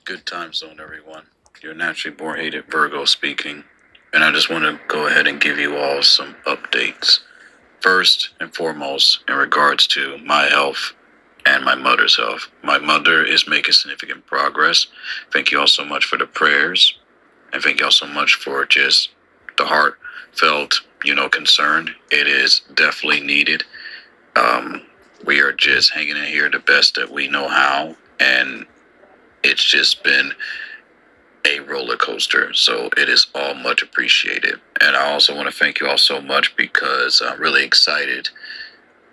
Good time zone, everyone. Your naturally born hated Virgo speaking, and I just want to go ahead and give you all some updates. First and foremost, in regards to my health and my mother's health. My mother is making significant progress. Thank you all so much for the prayers, and thank you all so much for just the heartfelt, concern. It is definitely needed. Um, we are just hanging in here the best that we know how, and it's just been a roller coaster. So it is all much appreciated. And I also want to thank you all so much because I'm really excited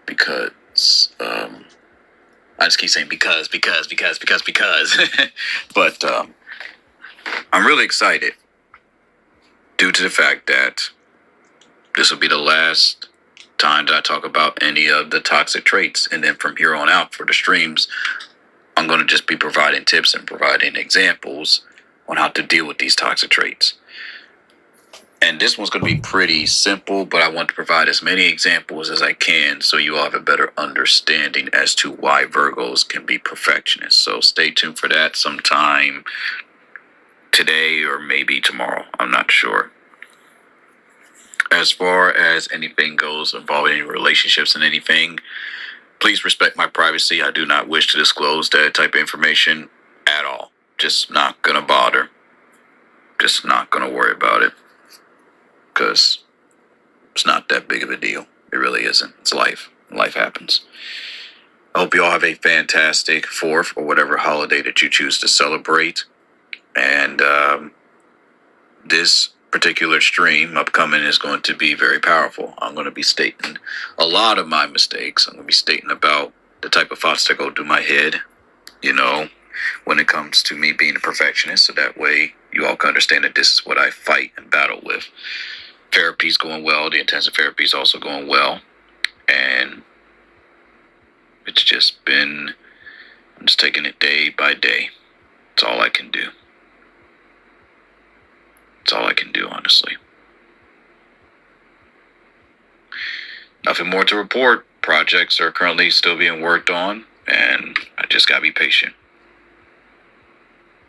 because I just keep saying because. But I'm really excited due to the fact that this will be the last time that I talk about any of the toxic traits. And then from here on out for the streams, I'm going to just be providing tips and providing examples on how to deal with these toxic traits. And this one's going to be pretty simple, but I want to provide as many examples as I can so you all have a better understanding as to why Virgos can be perfectionists. So stay tuned for that sometime today or maybe tomorrow. I'm not sure. As far as anything goes involving any relationships and anything, please respect my privacy. I do not wish to disclose that type of information at all. Just not going to bother. Just not going to worry about it. Because it's not that big of a deal. It really isn't. It's life. Life happens. I hope you all have a fantastic 4th or whatever holiday that you choose to celebrate. And this particular stream upcoming is going to be very powerful. I'm going to be stating a lot of my mistakes. I'm going to be stating about the type of thoughts that go through my head, when it comes to me being a perfectionist. So that way you all can understand that this is what I fight and battle with. Therapy's going well. The intensive therapy is also going well. And it's just been, I'm just taking it day by day. It's all I can do. It's all I can do, honestly. Nothing more to report. Projects are currently still being worked on, and I just gotta be patient.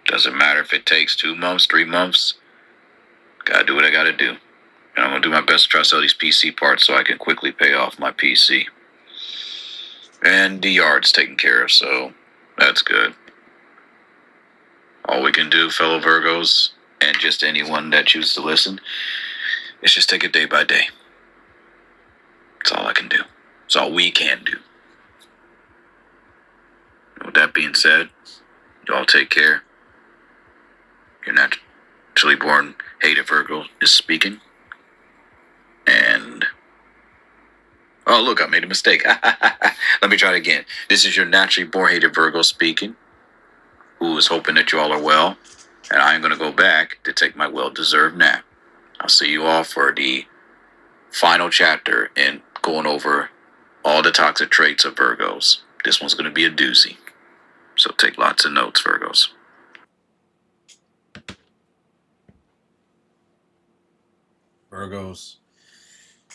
Doesn't matter if it takes 2 months, 3 months. Gotta do what I gotta do. And I'm going to do my best to try to sell these PC parts so I can quickly pay off my PC. And the yard's taken care of, so that's good. All we can do, fellow Virgos, and just anyone that chooses to listen, is just take it day by day. That's all I can do. That's all we can do. With that being said, y'all take care. Your naturally born hated Virgo is speaking. And, oh, look, I made a mistake. Let me try it again. This is your naturally born hated Virgo speaking, who is hoping that you all are well. And I'm going to go back to take my well-deserved nap. I'll see you all for the final chapter in going over all the toxic traits of Virgos. This one's going to be a doozy. So take lots of notes, Virgos. Virgos,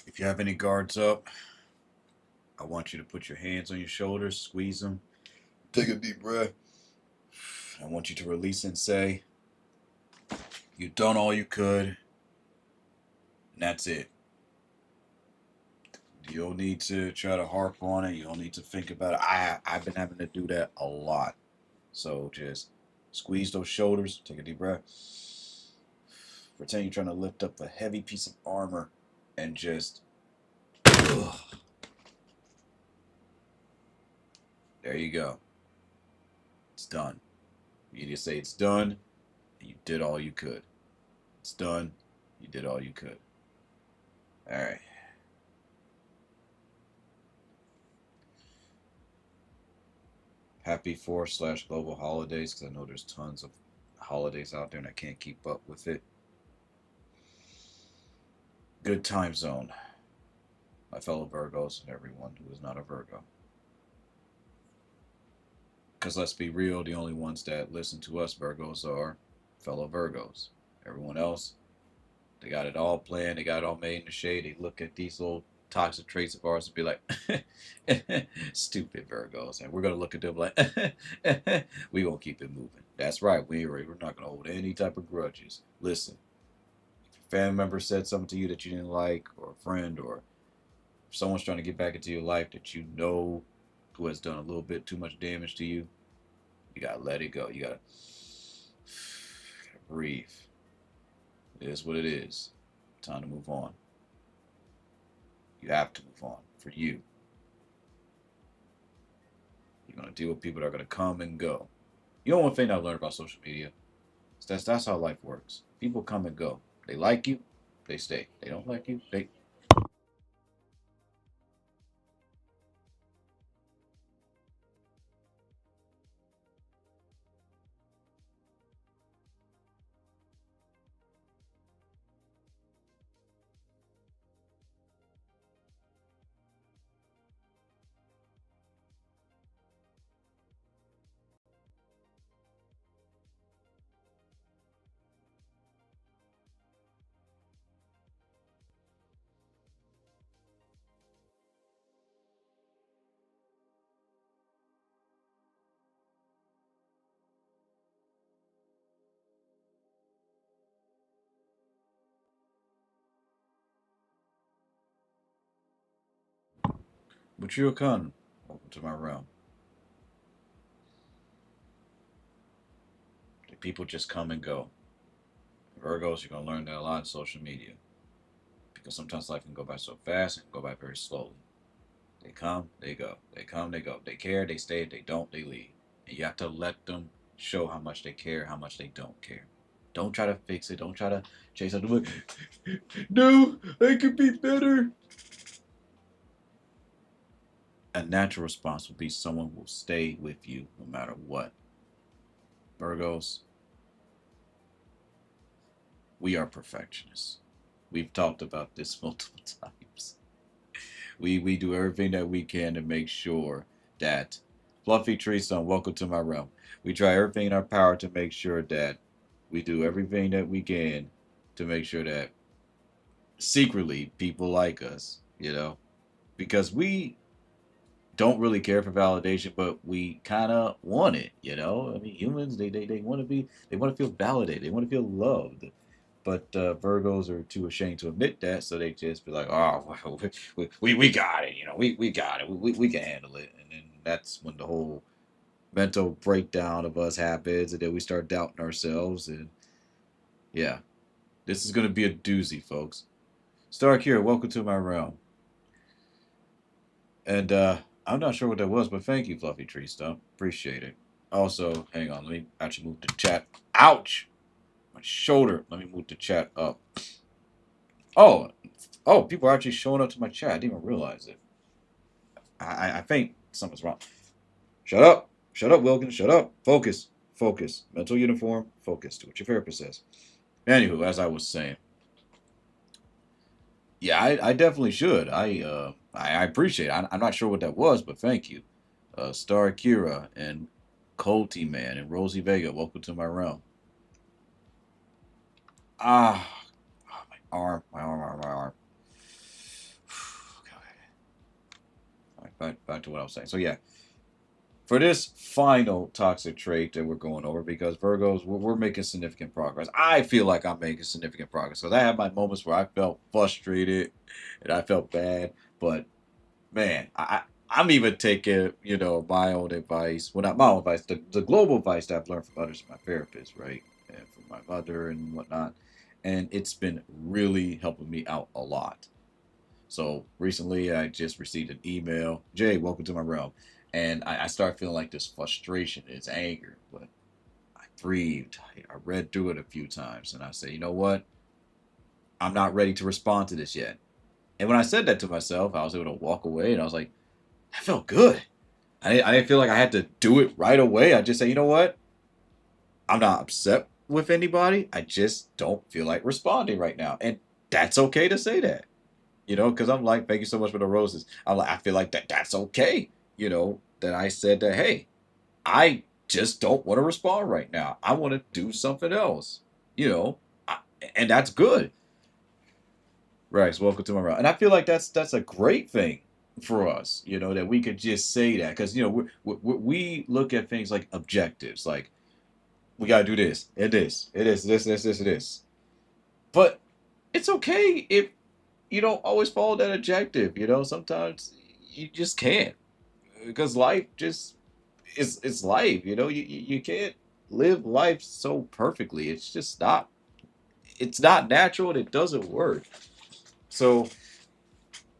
if you have any guards up, I want you to put your hands on your shoulders, squeeze them, take a deep breath. I want you to release and say, you've done all you could, and that's it. You don't need to try to harp on it. You don't need to think about it. I've been having to do that a lot. So just squeeze those shoulders, take a deep breath. Pretend you're trying to lift up a heavy piece of armor and just, ugh. There you go. It's done. You just say it's done, and you did all you could. It's done. You did all you could. All right. Happy 4/global holidays, because I know there's tons of holidays out there and I can't keep up with it. Good time zone, my fellow Virgos and everyone who is not a Virgo. Because let's be real, the only ones that listen to us Virgos are fellow Virgos. Everyone else, they got it all planned, they got it all made in the shade. They look at these little toxic traits of ours and be like, stupid Virgos. And we're going to look at them like, we won't keep it moving. That's right. We're not going to hold any type of grudges. Listen, if a family member said something to you that you didn't like, or a friend, or someone's trying to get back into your life that you know who has done a little bit too much damage to you, you got to let it go. You got to breathe. It is what it is. Time to move on. You have to move on for you. You're going to deal with people that are going to come and go. You know one thing I learned about social media? That's how life works. People come and go. They like you, they stay. They don't like you, they. But you'll come. Welcome to my realm. The people just come and go. Virgos, you're going to learn that a lot in social media. Because sometimes life can go by so fast and go by very slowly. They come, they go. They come, they go. They care, they stay. If they don't, they leave. And you have to let them show how much they care, how much they don't care. Don't try to fix it. Don't try to chase something like, no, I could be better. A natural response will be someone will stay with you no matter what. Virgos, we are perfectionists. We've talked about this multiple times. We do everything that we can to make sure that Fluffy Tree Son, welcome to my realm. We try everything in our power to make sure that we do everything that we can to make sure that secretly people like us, because we don't really care for validation, but we kind of want it, I mean, humans, they want to they want to feel validated. They want to feel loved. But Virgos are too ashamed to admit that, so they just be like, "Oh, well, we got it, we got it, we can handle it." And then that's when the whole mental breakdown of us happens, and then we start doubting ourselves. And yeah, this is gonna be a doozy, folks. Stark here, welcome to my realm. And I'm not sure what that was, but thank you, Fluffy Tree Stump. Appreciate it. Also, hang on, let me actually move the chat. Ouch! My shoulder. Let me move the chat up. Oh, oh, people are actually showing up to my chat. I didn't even realize it. I think something's wrong. Shut up. Shut up, Wilkins. Shut up. Focus. Focus. Mental uniform. Focus. Do what your therapist says. Anywho, as I was saying, yeah, I definitely should. I appreciate it. I'm not sure what that was, but thank you. Star Kira and Colty Man and Rosie Vega, welcome to my realm. Ah, oh, my arm. All right, back to what I was saying. So yeah, for this final toxic trait that we're going over, because Virgos, we're making significant progress. I feel like I'm making significant progress because I had my moments where I felt frustrated and I felt bad, but man, I'm even taking, my own advice. Well, not my own advice, the global advice that I've learned from others, from my therapist, right? And from my mother and whatnot. And it's been really helping me out a lot. So recently I just received an email. Jay, welcome to my realm. And I start feeling like this frustration, this anger. But I breathed. I read through it a few times and I said, you know what? I'm not ready to respond to this yet. And when I said that to myself, I was able to walk away and I was like, that felt good. I didn't feel like I had to do it right away. I just said, you know what? I'm not upset with anybody. I just don't feel like responding right now. And that's okay to say that, because I'm like, thank you so much for the roses. I'm like, I feel like that's okay, that I said that, hey, I just don't want to respond right now. I want to do something else, you know, I, and that's good. Right. So welcome to my round. And I feel like that's a great thing for us, that we could just say that because we look at things like objectives, like we gotta do this, and this, and this. But it's okay if you don't always follow that objective. Sometimes you just can't because life just it's life. You can't live life so perfectly. It's just not. It's not natural and it doesn't work. So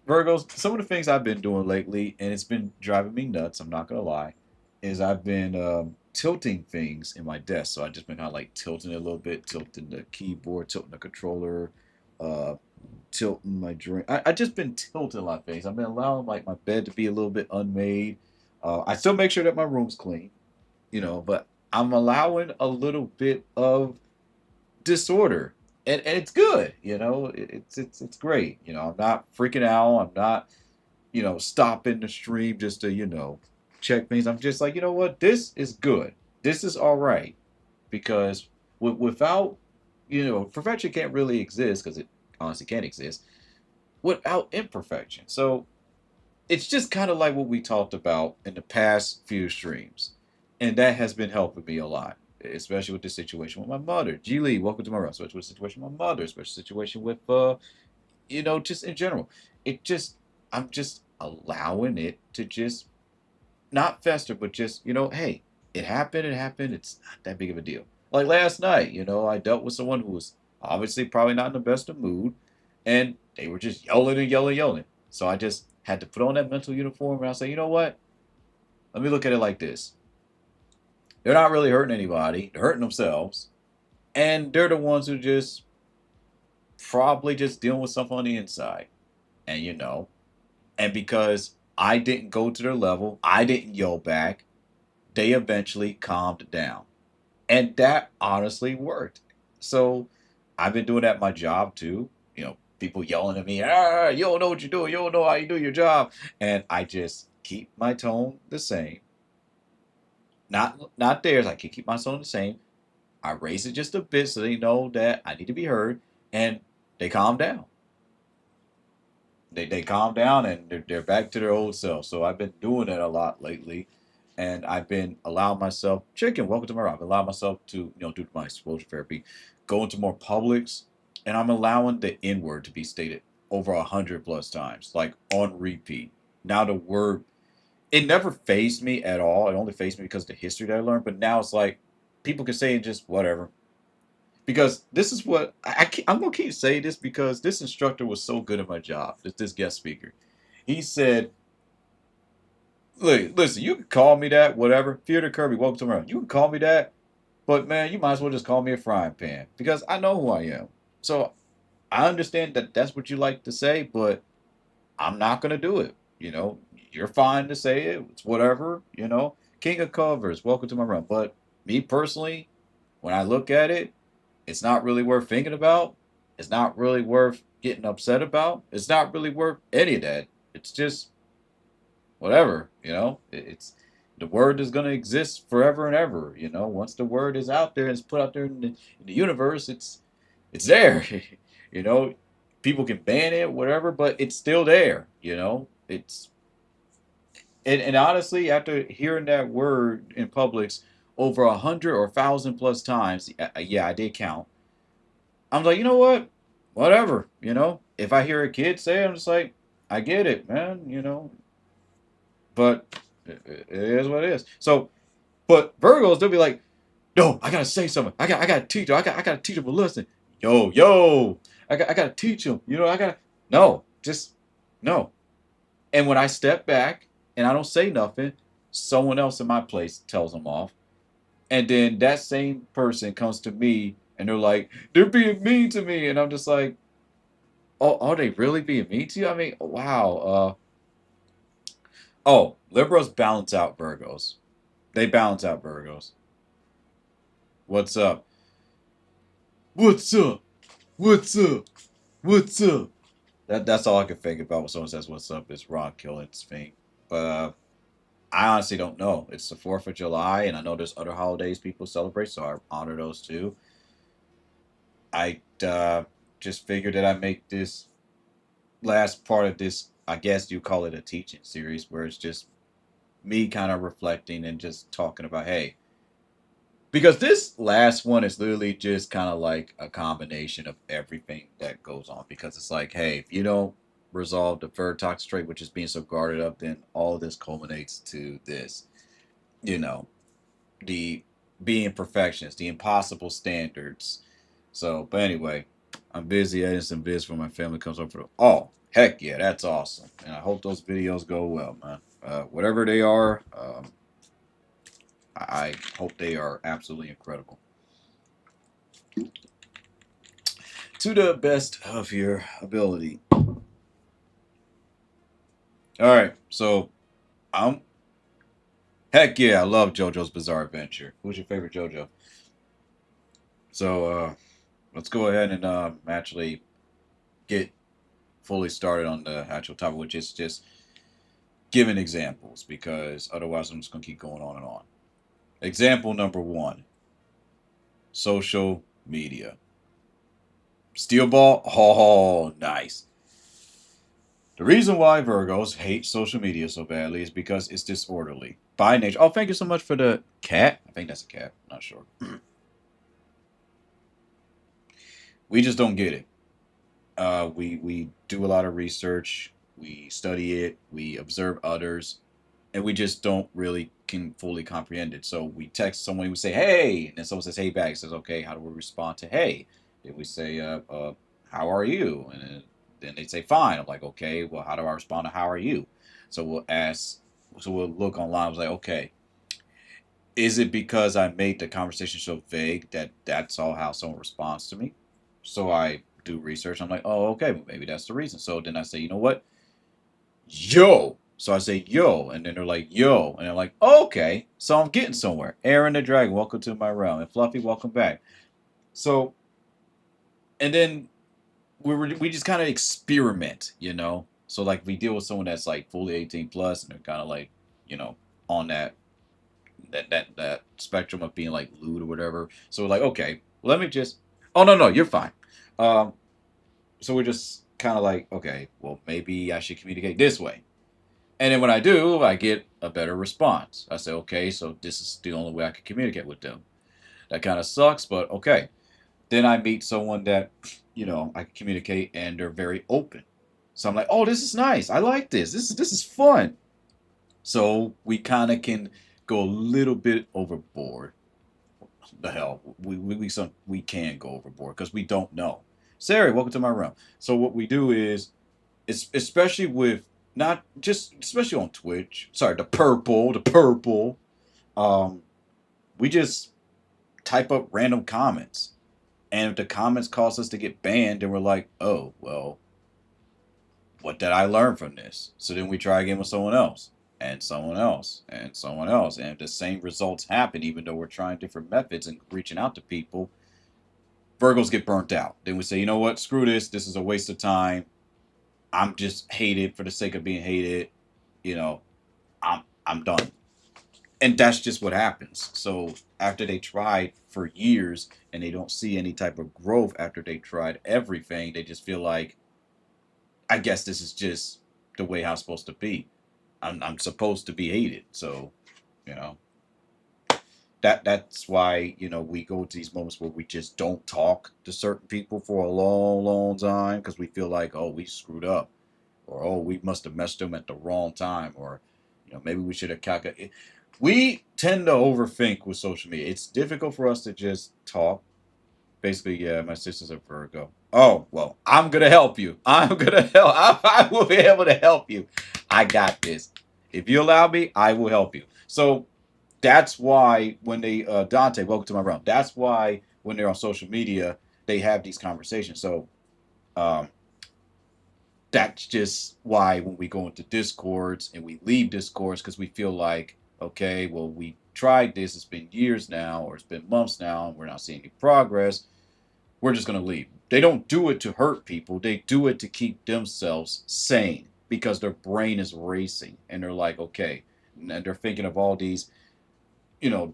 Virgos, some of the things I've been doing lately, and it's been driving me nuts, I'm not gonna lie, is I've been tilting things in my desk. So I've just been kind of like tilting it a little bit, tilting the keyboard, tilting the controller, uh, tilting my drink. I just been tilting a lot of things. I've been allowing like my bed to be a little bit unmade. I still make sure that my room's clean, but I'm allowing a little bit of disorder, and it's good. It's great. I'm not freaking out. I'm not stopping the stream just to check things. I'm just like, what, this is good. This is all right because without perfection can't really exist because it honestly can't exist without imperfection. So it's just kind of like what we talked about in the past few streams, and that has been helping me a lot, especially with the situation with my mother. G Lee, welcome to my room. Especially with the situation with my mother, especially situation with just in general. It just I'm just allowing it to just not fester, but just hey, it happened. It happened. It's not that big of a deal. Like last night, I dealt with someone who was obviously probably not in the best of mood, and they were just yelling and yelling, yelling. So I just had to put on that mental uniform, and I say, you know what? Let me look at it like this. They're not really hurting anybody. They're hurting themselves, and they're the ones who just probably just dealing with something on the inside. And and because I didn't go to their level, I didn't yell back, they eventually calmed down. And that honestly worked. So I've been doing that at my job too. People yelling at me, you don't know what you're doing, you don't know how you do your job. And I just keep my tone the same. Not theirs. I can keep my tone the same. I raise it just a bit so they know that I need to be heard, and they calm down. They calm down and they're back to their old self. So I've been doing that a lot lately, and I've been allowing myself. Chicken, welcome to my room. I've allowed myself to do my exposure therapy, go into more publics, and I'm allowing the N word to be stated over 100 plus times, like on repeat. Now the word it never phased me at all. It only phased me because of the history that I learned. But now it's like people can say it just whatever. Because this is what I'm gonna keep saying this because this instructor was so good at my job. This guest speaker, he said, "Look, listen, you can call me that, whatever. Theater Kirby, welcome to my. You can call me that, but man, you might as well just call me a frying pan because I know who I am. So I understand that that's what you like to say, but I'm not gonna do it. You're fine to say it. It's whatever. King of covers, welcome to my room. But me personally, when I look at it, it's not really worth thinking about. It's not really worth getting upset about. It's not really worth any of that. It's just whatever. It's the word is gonna exist forever and ever. Once the word is out there and it's put out there in the universe, it's there. you know, People can ban it, whatever, but it's still there. It's and honestly, after hearing that word in Publix over 100 or 1,000 plus times, yeah, I did count. I'm like, you know what? Whatever. If I hear a kid say it, I'm just like, I get it, man. But it is what it is. So, but Virgos, they'll be like, no, I gotta say something. I gotta teach them. I gotta teach them a lesson. Yo, I gotta teach them. I gotta no, just no. And when I step back and I don't say nothing, someone else in my place tells them off. And then that same person comes to me and they're like, they're being mean to me. And I'm just like, oh, are they really being mean to you? I mean, wow. Oh, Libras balance out Virgos. They balance out Virgos. What's up? What's up? What's up? What's up? That's all I can think about when someone says what's up is Ron Killen's thing. But I honestly don't know. It's the 4th of July, and I know there's other holidays people celebrate, so I honor those too. I just figured that I make this. last part of this, I guess you call it a teaching series, where it's just me kind of reflecting and just talking about, hey, because this last one is literally just kind of like a combination of everything that goes on. Because it's like, hey, if you don't resolve the third toxic trait, which is being so guarded up, then all of this culminates to this, you know, the being perfectionist, the impossible standards. So, but anyway, I'm busy editing some vids for my family comes over. Oh, heck yeah, that's awesome. And I hope those videos go well, man. Whatever they are, I hope they are absolutely incredible. To the best of your ability. All right, so I'm heck yeah, I love JoJo's Bizarre Adventure. Who's your favorite JoJo? So let's go ahead and actually get fully started on the actual topic, which is just giving examples, because otherwise I'm just gonna keep going on and on. Example number one: social media. Steel ball. Oh, nice. The reason why Virgos hate social media so badly is because it's disorderly by nature. Oh, thank you so much for the cat. I think that's a cat. Not sure. We just don't get it. We do a lot of research. We study it. We observe others, and we just don't really can fully comprehend it. So we text someone, we say "Hey," and then someone says "Hey" back. It says, "Okay, how do we respond to "Hey"?" Then we say, "How are you?" And then they say "Fine." I'm like, "Okay, well, how do I respond to "How are you?" So we'll ask. So we'll look online. I was like, "Okay, is it because I made the conversation so vague that that's all how someone responds to me?" So I do research. I'm like, "Oh, okay, well, maybe that's the reason." So then I say, "You know what? Yo." So I say yo, and then they're like yo, and they're like, okay, so I'm getting somewhere. Aaron the Dragon, welcome to my realm, and Fluffy, welcome back. So, and then we just kind of experiment, you know. So like we deal with someone that's like fully 18 plus, and they're kind of like, you know, on that spectrum of being like lewd or whatever. So we're like, okay, let me just. Oh no, no, you're fine. Um, so we're just kind of like, okay, well maybe I should communicate this way. And then when I do, I get a better response. I say, okay, so this is the only way I can communicate with them. That kind of sucks, but okay. Then I meet someone that, I can communicate and they're very open. So I'm like, oh, this is nice. I like this. This is fun. So we kind of can go a little bit overboard. The hell, we can go overboard because we don't know. Sari, welcome to my room. So what we do is, it's especially with, not just especially on Twitch. Sorry, the purple. Um, we just type up random comments, and if the comments cause us to get banned, then we're like, oh well, what did I learn from this? So then we try again with someone else, and someone else, and someone else, and if the same results happen, even though we're trying different methods and reaching out to people, Virgos get burnt out. Then we say, you know what, screw this. This is a waste of time. I'm just hated for the sake of being hated. You know, I'm done. And that's just what happens. So after they tried for years and they don't see any type of growth after they tried everything, they just feel like, I guess this is just the way how it's supposed to be. I'm supposed to be hated. So, you know, that's why, we go to these moments where we just don't talk to certain people for a long, long time, because we feel like, oh, we screwed up, or oh, we must have messed them at the wrong time, or maybe we should have calculated. We tend to overthink with social media. It's difficult for us to just talk. Basically, yeah, my sister's a Virgo. Oh well, I'm gonna help you. I'm gonna help. I will be able to help you. I got this. If you allow me, I will help you. So that's why when they Dante, welcome to my realm. That's why when they're on social media, they have these conversations. So um, that's just why when we go into discords and we leave discords, because we feel like, okay, well, we tried this, it's been years now, or it's been months now, and we're not seeing any progress, we're just going to leave. They don't do it to hurt people, they do it to keep themselves sane, because their brain is racing and they're like, okay, and they're thinking of all these, you know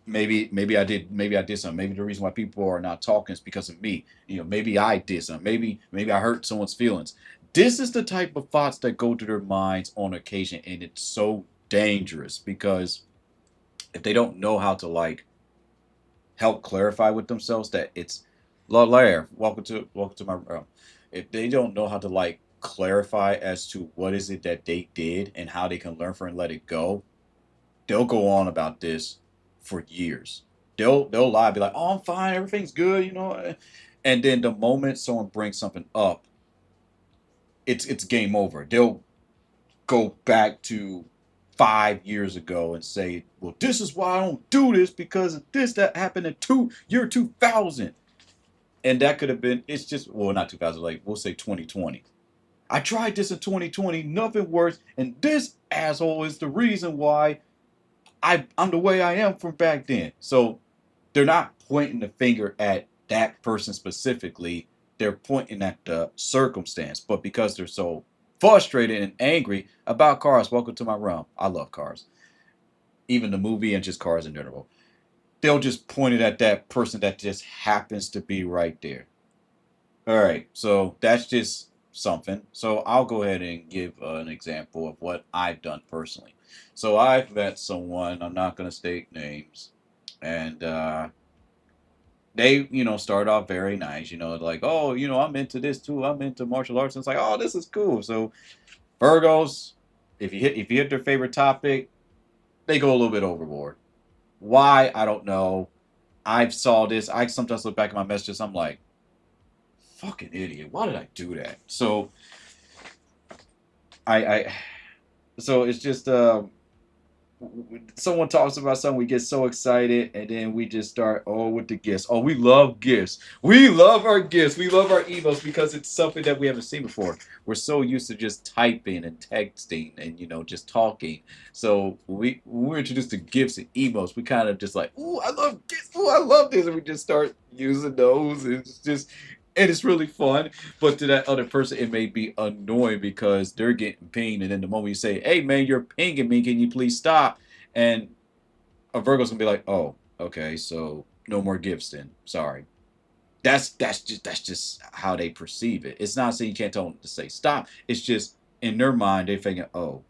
maybe I did something. Maybe the reason why people are not talking is because of me. Maybe I did something. Maybe I hurt someone's feelings. This is the type of thoughts that go to their minds on occasion, and it's so dangerous because if they don't know how to like help clarify with themselves that it's Lair, welcome to my if they don't know how to like clarify as to what is it that they did and how they can learn from and let it go, they'll go on about this for years. They'll lie, be like, "Oh, I'm fine, everything's good," and then the moment someone brings something up, it's game over. They'll go back to 5 years ago and say, "Well, this is why I don't do this because of this that happened in year 2000," and that could have been. It's just well, not 2000, like we'll say 2020. I tried this in 2020, nothing works, and this asshole is the reason why I'm the way I am from back then. So they're not pointing the finger at that person specifically. They're pointing at the circumstance. But because they're so frustrated and angry about cars, welcome to my realm. I love cars, even the movie and just cars in general. They'll just point it at that person that just happens to be right there. All right, so that's just something. So I'll go ahead and give an example of what I've done personally. So I've met someone, I'm not going to state names, and they, start off very nice, like, oh, I'm into this too. I'm into martial arts. And it's like, oh, this is cool. So Virgos, if you hit their favorite topic, they go a little bit overboard. Why? I don't know. I've saw this. I sometimes look back at my messages. I'm like, fucking idiot. Why did I do that? I so it's just someone talks about something, we get so excited, and then we just start with the gifts. Oh, we love gifts. We love our gifts. We love our emails because it's something that we haven't seen before. We're so used to just typing and texting and just talking. So when we're introduced to gifts and emails, we kind of just like, ooh, I love gifts. Ooh, I love this, and we just start using those. And it's really fun. But to that other person, it may be annoying because they're getting pinged. And then the moment you say, hey, man, you're pinging me, can you please stop? And a Virgo's going to be like, oh, okay, so no more gifts then. Sorry. That's just how they perceive it. It's not saying you can't tell them to say stop. It's just in their mind, they're thinking, oh,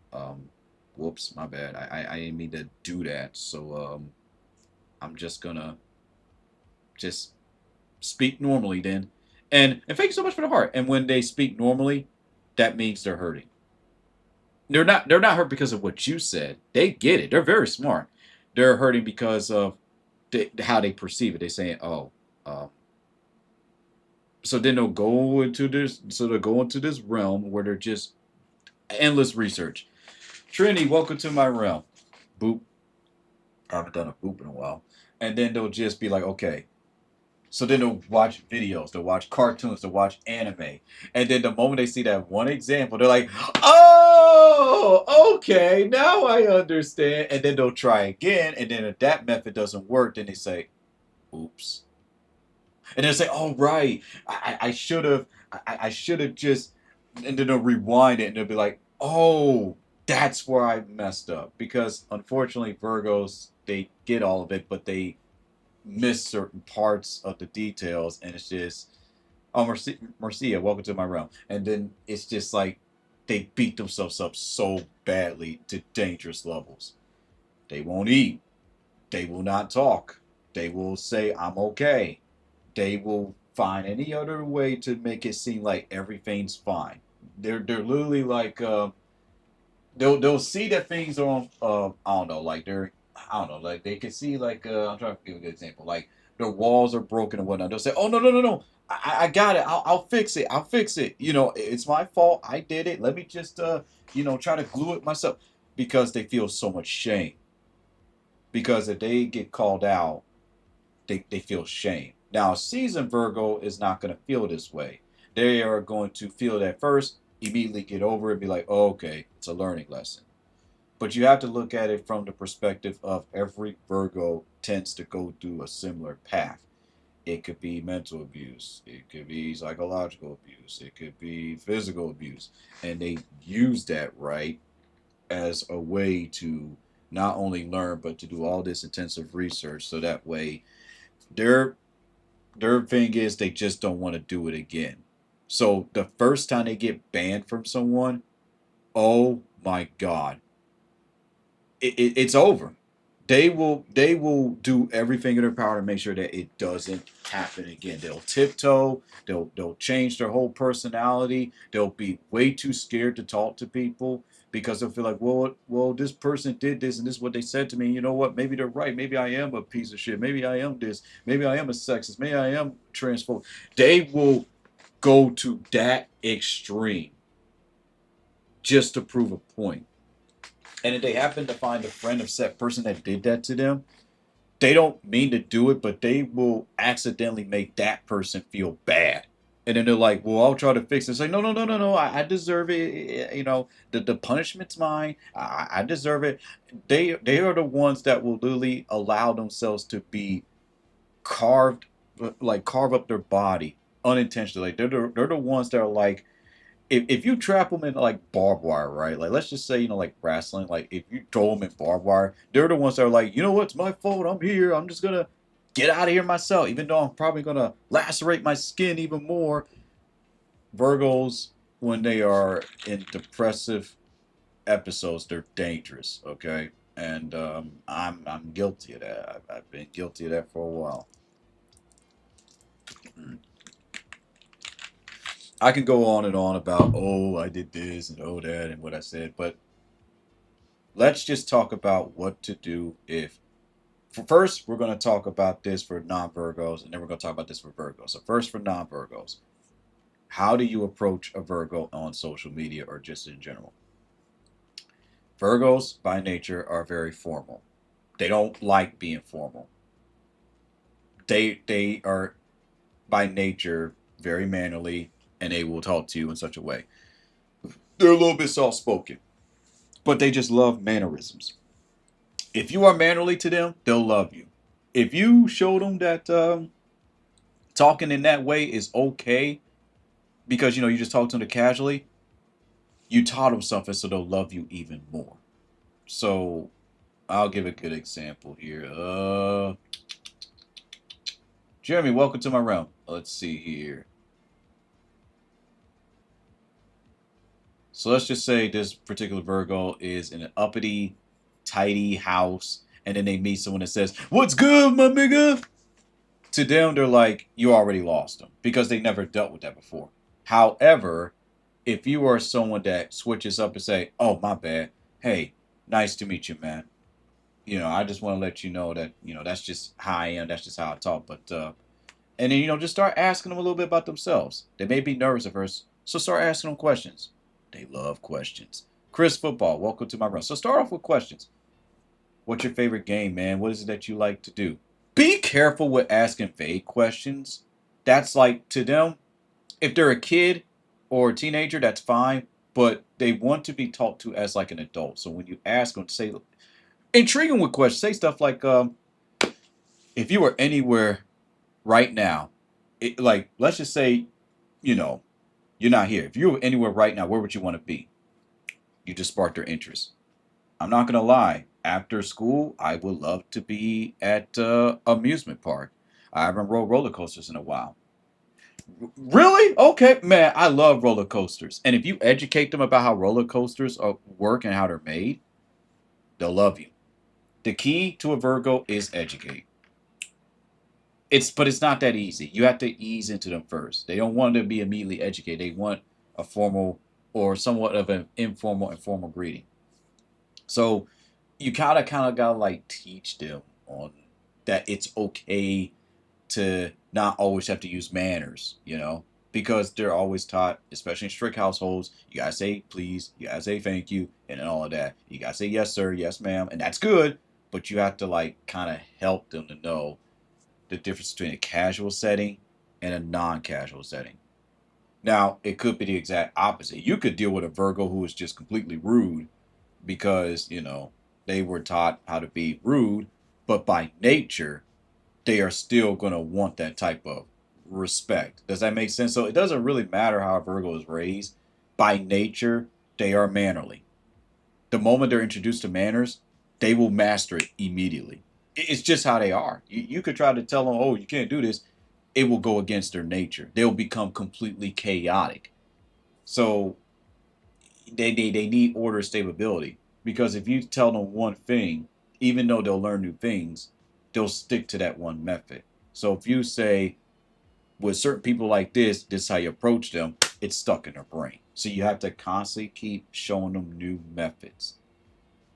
whoops, my bad. I didn't mean to do that. So I'm just going to just speak normally then. And thank you so much for the heart. And when they speak normally, that means they're hurting. They're not hurt because of what you said. They get it. They're very smart. They're hurting because of how they perceive it. They're saying, "Oh, uh, so then they'll go into this. So they'll go into this realm where they're just endless research. Trinity, welcome to my realm. Boop. I haven't done a boop in a while. And then they'll just be like, okay, so then they'll watch videos, they'll watch cartoons, they'll watch anime. And then the moment they see that one example, they're like, oh, okay, now I understand. And then they'll try again. And then if that method doesn't work, then they say, oops. And they'll say, oh, right, I should have, I should have just, and then they'll rewind it and they'll be like, oh, that's where I messed up. Because unfortunately, Virgos, they get all of it, but they miss certain parts of the details, and it's just, oh, Marcia, welcome to my realm. And then it's just like they beat themselves up so badly to dangerous levels. They won't eat. They will not talk. They will say, I'm okay. They will find any other way to make it seem like everything's fine. They're literally like they'll see that things are on I don't know, like they're I don't know, like they can see like I'm trying to give a good example, like the walls are broken and whatnot. They'll say, oh, no, I got it, I'll fix it, I'll fix it, it's my fault, I did it, let me just try to glue it myself, because they feel so much shame. Because if they get called out, they feel shame. Now, a seasoned Virgo is not going to feel this way. They are going to feel that first, immediately get over it, and be like, oh, okay, it's a learning lesson. But you have to look at it from the perspective of every Virgo tends to go through a similar path. It could be mental abuse, it could be psychological abuse, it could be physical abuse. And they use that right as a way to not only learn but to do all this intensive research so that way their their thing is they just don't want to do it again. So the first time they get banned from someone, oh my god, it's over. They will do everything in their power to make sure that it doesn't happen again. They'll tiptoe. They'll change their whole personality. They'll be way too scared to talk to people because they'll feel like, well, this person did this and this is what they said to me. You know what? Maybe they're right. Maybe I am a piece of shit. Maybe I am this. Maybe I am a sexist. Maybe I am transphobic. They will go to that extreme just to prove a point. And if they happen to find a friend of said person that did that to them, they don't mean to do it, but they will accidentally make that person feel bad. And then they're like, well, I'll try to fix it. It's like, no, no, no, no, no. I deserve it. You know, the punishment's mine. I deserve it. They are the ones that will literally allow themselves to be carved, like carve up their body unintentionally. Like they're the ones that are like, if you trap them in like barbed wire, right? Like let's just say like wrestling, like if you throw them in barbed wire, they're the ones that are like, you know what, it's my fault. I'm here. I'm just gonna get out of here myself, even though I'm probably gonna lacerate my skin even more. Virgos, when they are in depressive episodes, they're dangerous. Okay, and I'm guilty of that. I've been guilty of that for a while. I can go on and on about, oh, I did this and oh that and what I said, but let's just talk about what to do if. First, we're going to talk about this for non Virgos, and then we're going to talk about this for Virgos. So, first, for non Virgos, how do you approach a Virgo on social media or just in general? Virgos, by nature, are very formal. They don't like being formal. They are, by nature, very mannerly, and they will talk to you in such a way. They're a little bit soft spoken, but they just love mannerisms. If you are mannerly to them, they'll love you. If you show them that talking in that way is okay because you just talk to them casually, you taught them something, so they'll love you even more. So I'll give a good example here. Jeremy, welcome to my realm. Let's see here. So let's just say this particular Virgo is in an uppity, tidy house, and then they meet someone that says, "What's good, my nigga?" To them, they're like, you already lost them because they never dealt with that before. However, if you are someone that switches up and say, "Oh, my bad. Hey, nice to meet you, man. I just want to let you know that that's just how I am. That's just how I talk." But and then just start asking them a little bit about themselves. They may be nervous at first, so start asking them questions. They love questions. Chris Football, welcome to my room. So start off with questions. What's your favorite game, man? What is it that you like to do? Be careful with asking vague questions. That's like to them, if they're a kid or a teenager, that's fine, but they want to be talked to as like an adult. So when you ask them, say intriguing with questions, say stuff like, if you were anywhere right now, like let's just say, you know, you're not here. If you were anywhere right now, where would you want to be? You just sparked their interest. I'm not gonna lie. After school, I would love to be at amusement park. I haven't rode roller coasters in a while. Really? Okay, man. I love roller coasters, and if you educate them about how roller coasters work and how they're made, they'll love you. The key to a Virgo is educate. But it's not that easy. You have to ease into them first. They don't want to be immediately educated. They want a formal or somewhat of an informal and formal greeting. So you kind of gotta like teach them on that it's okay to not always have to use manners, because they're always taught, especially in strict households, you gotta say please, you gotta say thank you, and all of that. You gotta say yes sir, yes ma'am, and that's good, but you have to like kind of help them to know the difference between a casual setting and a non-casual setting. Now, it could be the exact opposite. You could deal with a Virgo who is just completely rude because, they were taught how to be rude, but by nature, they are still going to want that type of respect. Does that make sense? So it doesn't really matter how a Virgo is raised. By nature, they are mannerly. The moment they're introduced to manners, they will master it immediately. It's just how they are. You could try to tell them, oh, you can't do this. It will go against their nature. They'll become completely chaotic. So they need order, stability, because if you tell them one thing, even though they'll learn new things, they'll stick to that one method. So if you say with certain people like this is how you approach them, it's stuck in their brain. So you have to constantly keep showing them new methods.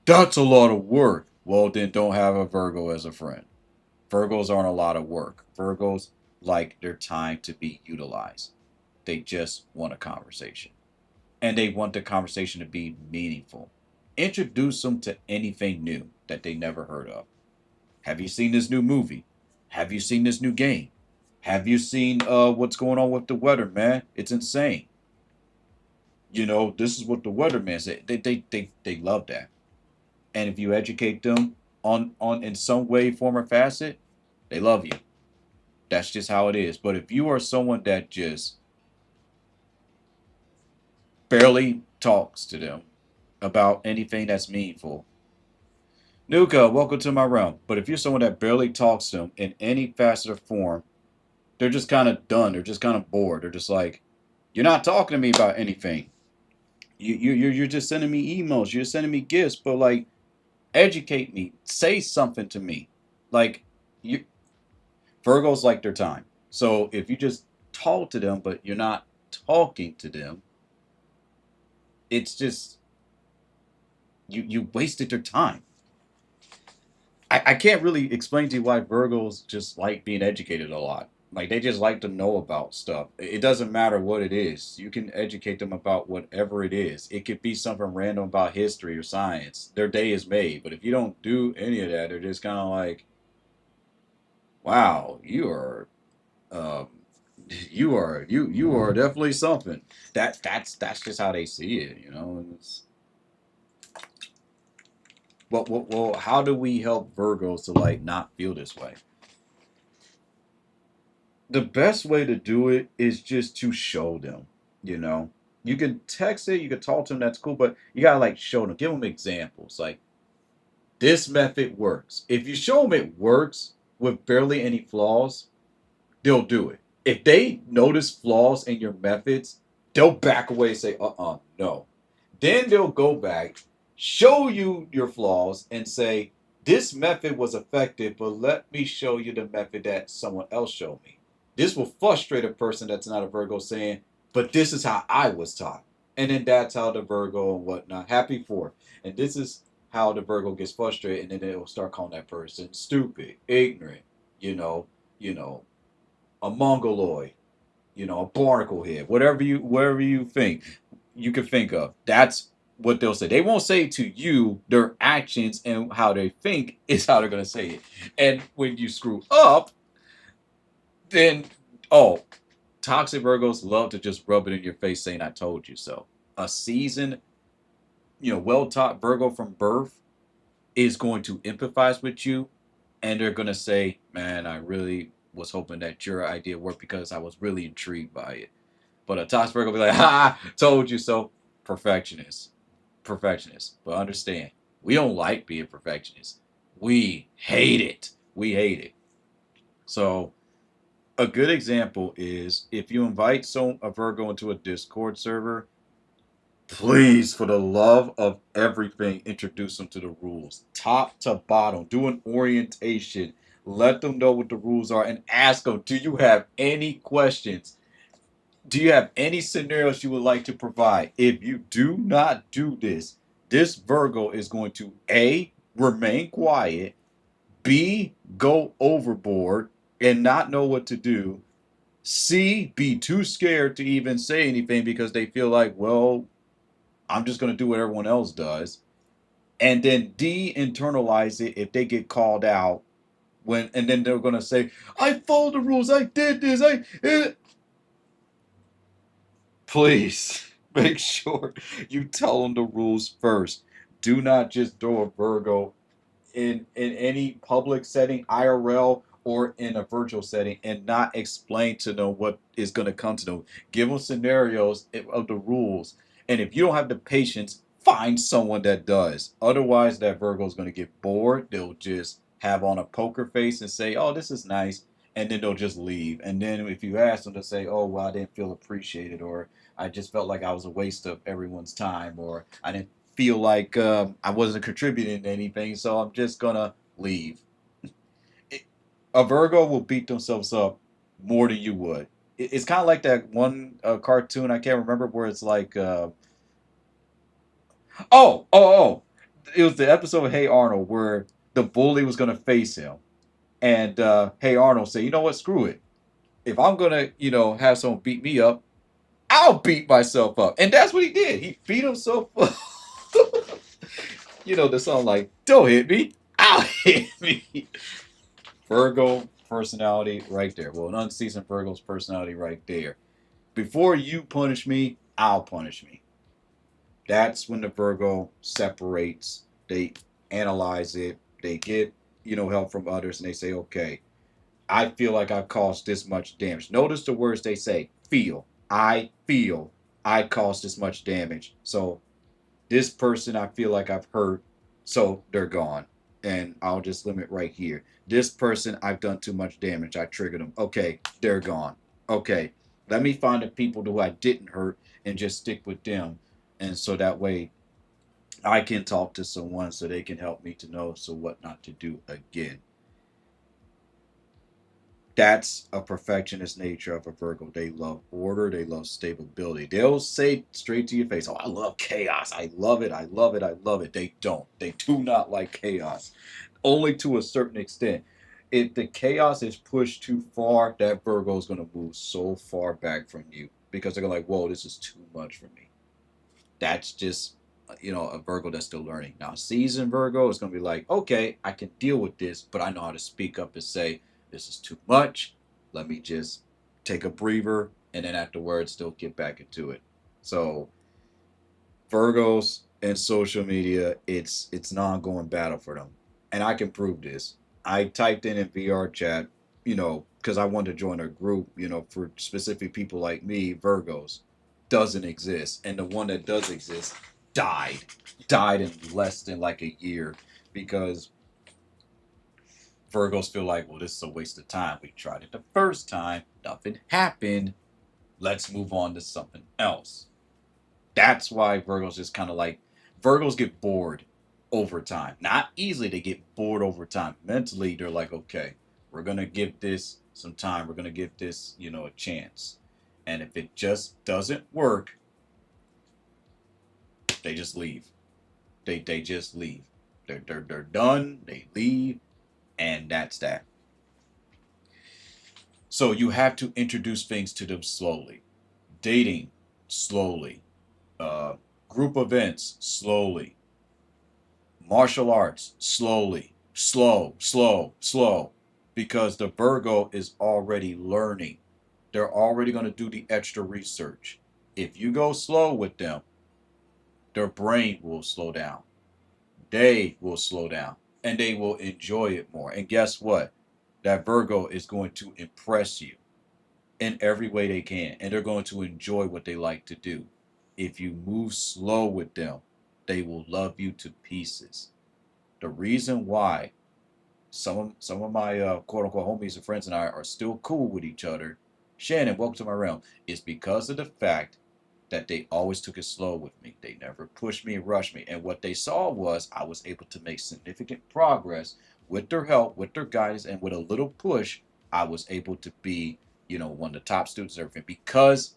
That's a lot of work. Well, then don't have a Virgo as a friend. Virgos aren't a lot of work. Virgos like their time to be utilized. They just want a conversation. And they want the conversation to be meaningful. Introduce them to anything new that they never heard of. Have you seen this new movie? Have you seen this new game? Have you seen what's going on with the weather, man? It's insane. This is what the weatherman said. They love that. And if you educate them on in some way, form, or facet, they love you. That's just how it is. But if you are someone that just barely talks to them about anything that's meaningful, Nuka, welcome to my realm. But if you're someone that barely talks to them in any facet or form, they're just kind of done. They're just kind of bored. They're just like, you're not talking to me about anything. You're just sending me emails. You're sending me gifts, but like, educate me. Say something to me. Like, you Virgos like their time. So if you just talk to them, but you're not talking to them, it's just you wasted your time. I can't really explain to you why Virgos just like being educated a lot. Like they just like to know about stuff. It doesn't matter what it is. You can educate them about whatever it is. It could be something random about history or science. Their day is made. But if you don't do any of that, they're just kind of like, wow, um, you are definitely something. That's just how they see it. Well, how do we help Virgos to like not feel this way? The best way to do it is just to show them. You know, you can text it, you can talk to them. That's cool, but you gotta like show them, give them examples. Like this method works. If you show them it works with barely any flaws, they'll do it. If they notice flaws in your methods, they'll back away and say, no. Then they'll go back, show you your flaws, and say, this method was effective, but let me show you the method that someone else showed me. This will frustrate a person that's not a Virgo saying, but this is how I was taught. And then that's how the Virgo and whatnot, happy for. And this is how the Virgo gets frustrated, and then they'll start calling that person stupid, ignorant, you know, you know, a mongoloid, a barnacle head, whatever you think you can think of. That's what they'll say. They won't say it to you. Their actions and how they think is how they're gonna say it. And when you screw up, then oh, toxic Virgos love to just rub it in your face saying I told you so. A seasoned, well taught Virgo from birth is going to empathize with you, and they're gonna say, man, I really was hoping that your idea worked because I was really intrigued by it. But a toxic Virgo will be like, ha, told you so. Perfectionist. Perfectionist. But understand, we don't like being perfectionists. We hate it. We hate it. So a good example is if you invite a Virgo into a Discord server, please, for the love of everything, introduce them to the rules, top to bottom. Do an orientation. Let them know what the rules are and ask them, do you have any questions? Do you have any scenarios you would like to provide? If you do not do this, this Virgo is going to A, remain quiet, B, go overboard and not know what to do, C, be too scared to even say anything because they feel like, well, I'm just going to do what everyone else does. And then D, internalize it if they get called out and then they're going to say, I followed the rules, I did this, please make sure you tell them the rules first. Do not just throw a Virgo in any public setting, IRL, or in a virtual setting, and not explain to them what is going to come to them. Give them scenarios of the rules. And if you don't have the patience, find someone that does. Otherwise, that Virgo is going to get bored. They'll just have on a poker face and say, "Oh, this is nice," and then they'll just leave. And then if you ask them to say, "Oh, well, I didn't feel appreciated," or "I just felt like I was a waste of everyone's time," or "I didn't feel like I wasn't contributing to anything, so I'm just gonna leave." It, a Virgo will beat themselves up more than you would. It's kind of like that one cartoon, I can't remember, where it's like oh. It was the episode of Hey Arnold where the bully was going to face him. And Hey Arnold said, "You know what? Screw it. If I'm going to, have someone beat me up, I'll beat myself up." And that's what he did. He beat himself up. The song like, "Don't hit me. I'll hit me." Virgo personality right there. Well, an unseasoned Virgo's personality right there. Before you punish me, I'll punish me. That's when the Virgo separates. They analyze it. They get, help from others, and they say, "Okay, I feel like I've caused this much damage." Notice the words they say. Feel. I feel I caused this much damage. So this person I feel like I've hurt, so they're gone. And I'll just limit right here. This person I've done too much damage. I triggered them. Okay, they're gone. Okay, let me find the people who I didn't hurt and just stick with them. And so that way I can talk to someone so they can help me to know so what not to do again. That's a perfectionist nature of a Virgo. They love order, they love stability. They'll say straight to your face, "Oh, I love chaos. I love it. I love it. I love it." They don't. They do not like chaos. Only to a certain extent. If the chaos is pushed too far, that Virgo is going to move so far back from you because they're like, "Whoa, this is too much for me." That's just a Virgo that's still learning. Now, seasoned Virgo is going to be like, "Okay, I can deal with this, but I know how to speak up and say this is too much. Let me just take a breather, and then afterwards still get back into it." So Virgos and social media, it's an ongoing battle for them, and I can prove this. I typed in VR chat, because I wanted to join a group, for specific people like me, Virgos, doesn't exist, and the one that does exist died, died in less than like a year, because Virgos feel like, well, this is a waste of time. We tried it the first time, nothing happened. Let's move on to something else. That's why Virgos just kind of like Virgos get bored over time. Not easily, they get bored over time. Mentally, they're like, "Okay, we're gonna give this some time. We're gonna give this, a chance." And if it just doesn't work, they just leave. They just leave. They're done. They leave, and that's that. So you have to introduce things to them slowly. Dating slowly. Uh, Group events slowly. Martial arts slowly, slow, because the Virgo is already learning. They're already going to do the extra research. If you go slow with them, their brain will slow down. They will slow down and they will enjoy it more. And guess what? That Virgo is going to impress you in every way they can, and they're going to enjoy what they like to do. If you move slow with them, they will love you to pieces. The reason why some of my quote unquote homies and friends and I are still cool with each other, Shannon, welcome to my realm, is because of the fact that they always took it slow with me. They never pushed me and rushed me. And what they saw was I was able to make significant progress with their help, with their guidance, and with a little push. I was able to be, one of the top students and everything because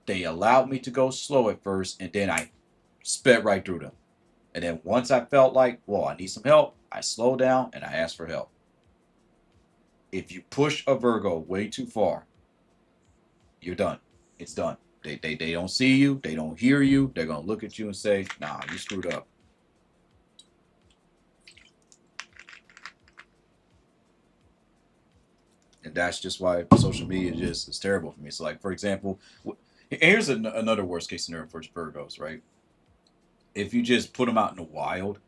they allowed me to go slow at first, and then I sped right through them. And then once I felt like, well, I need some help, I slow down and I ask for help. If you push a Virgo way too far, you're done. It's done. They don't see you, they don't hear you, they're gonna look at you and say, "Nah, you screwed up." And that's just why social media just is terrible for me. So like for example, here's another worst case scenario for Virgos, right? If you just put them out in the wild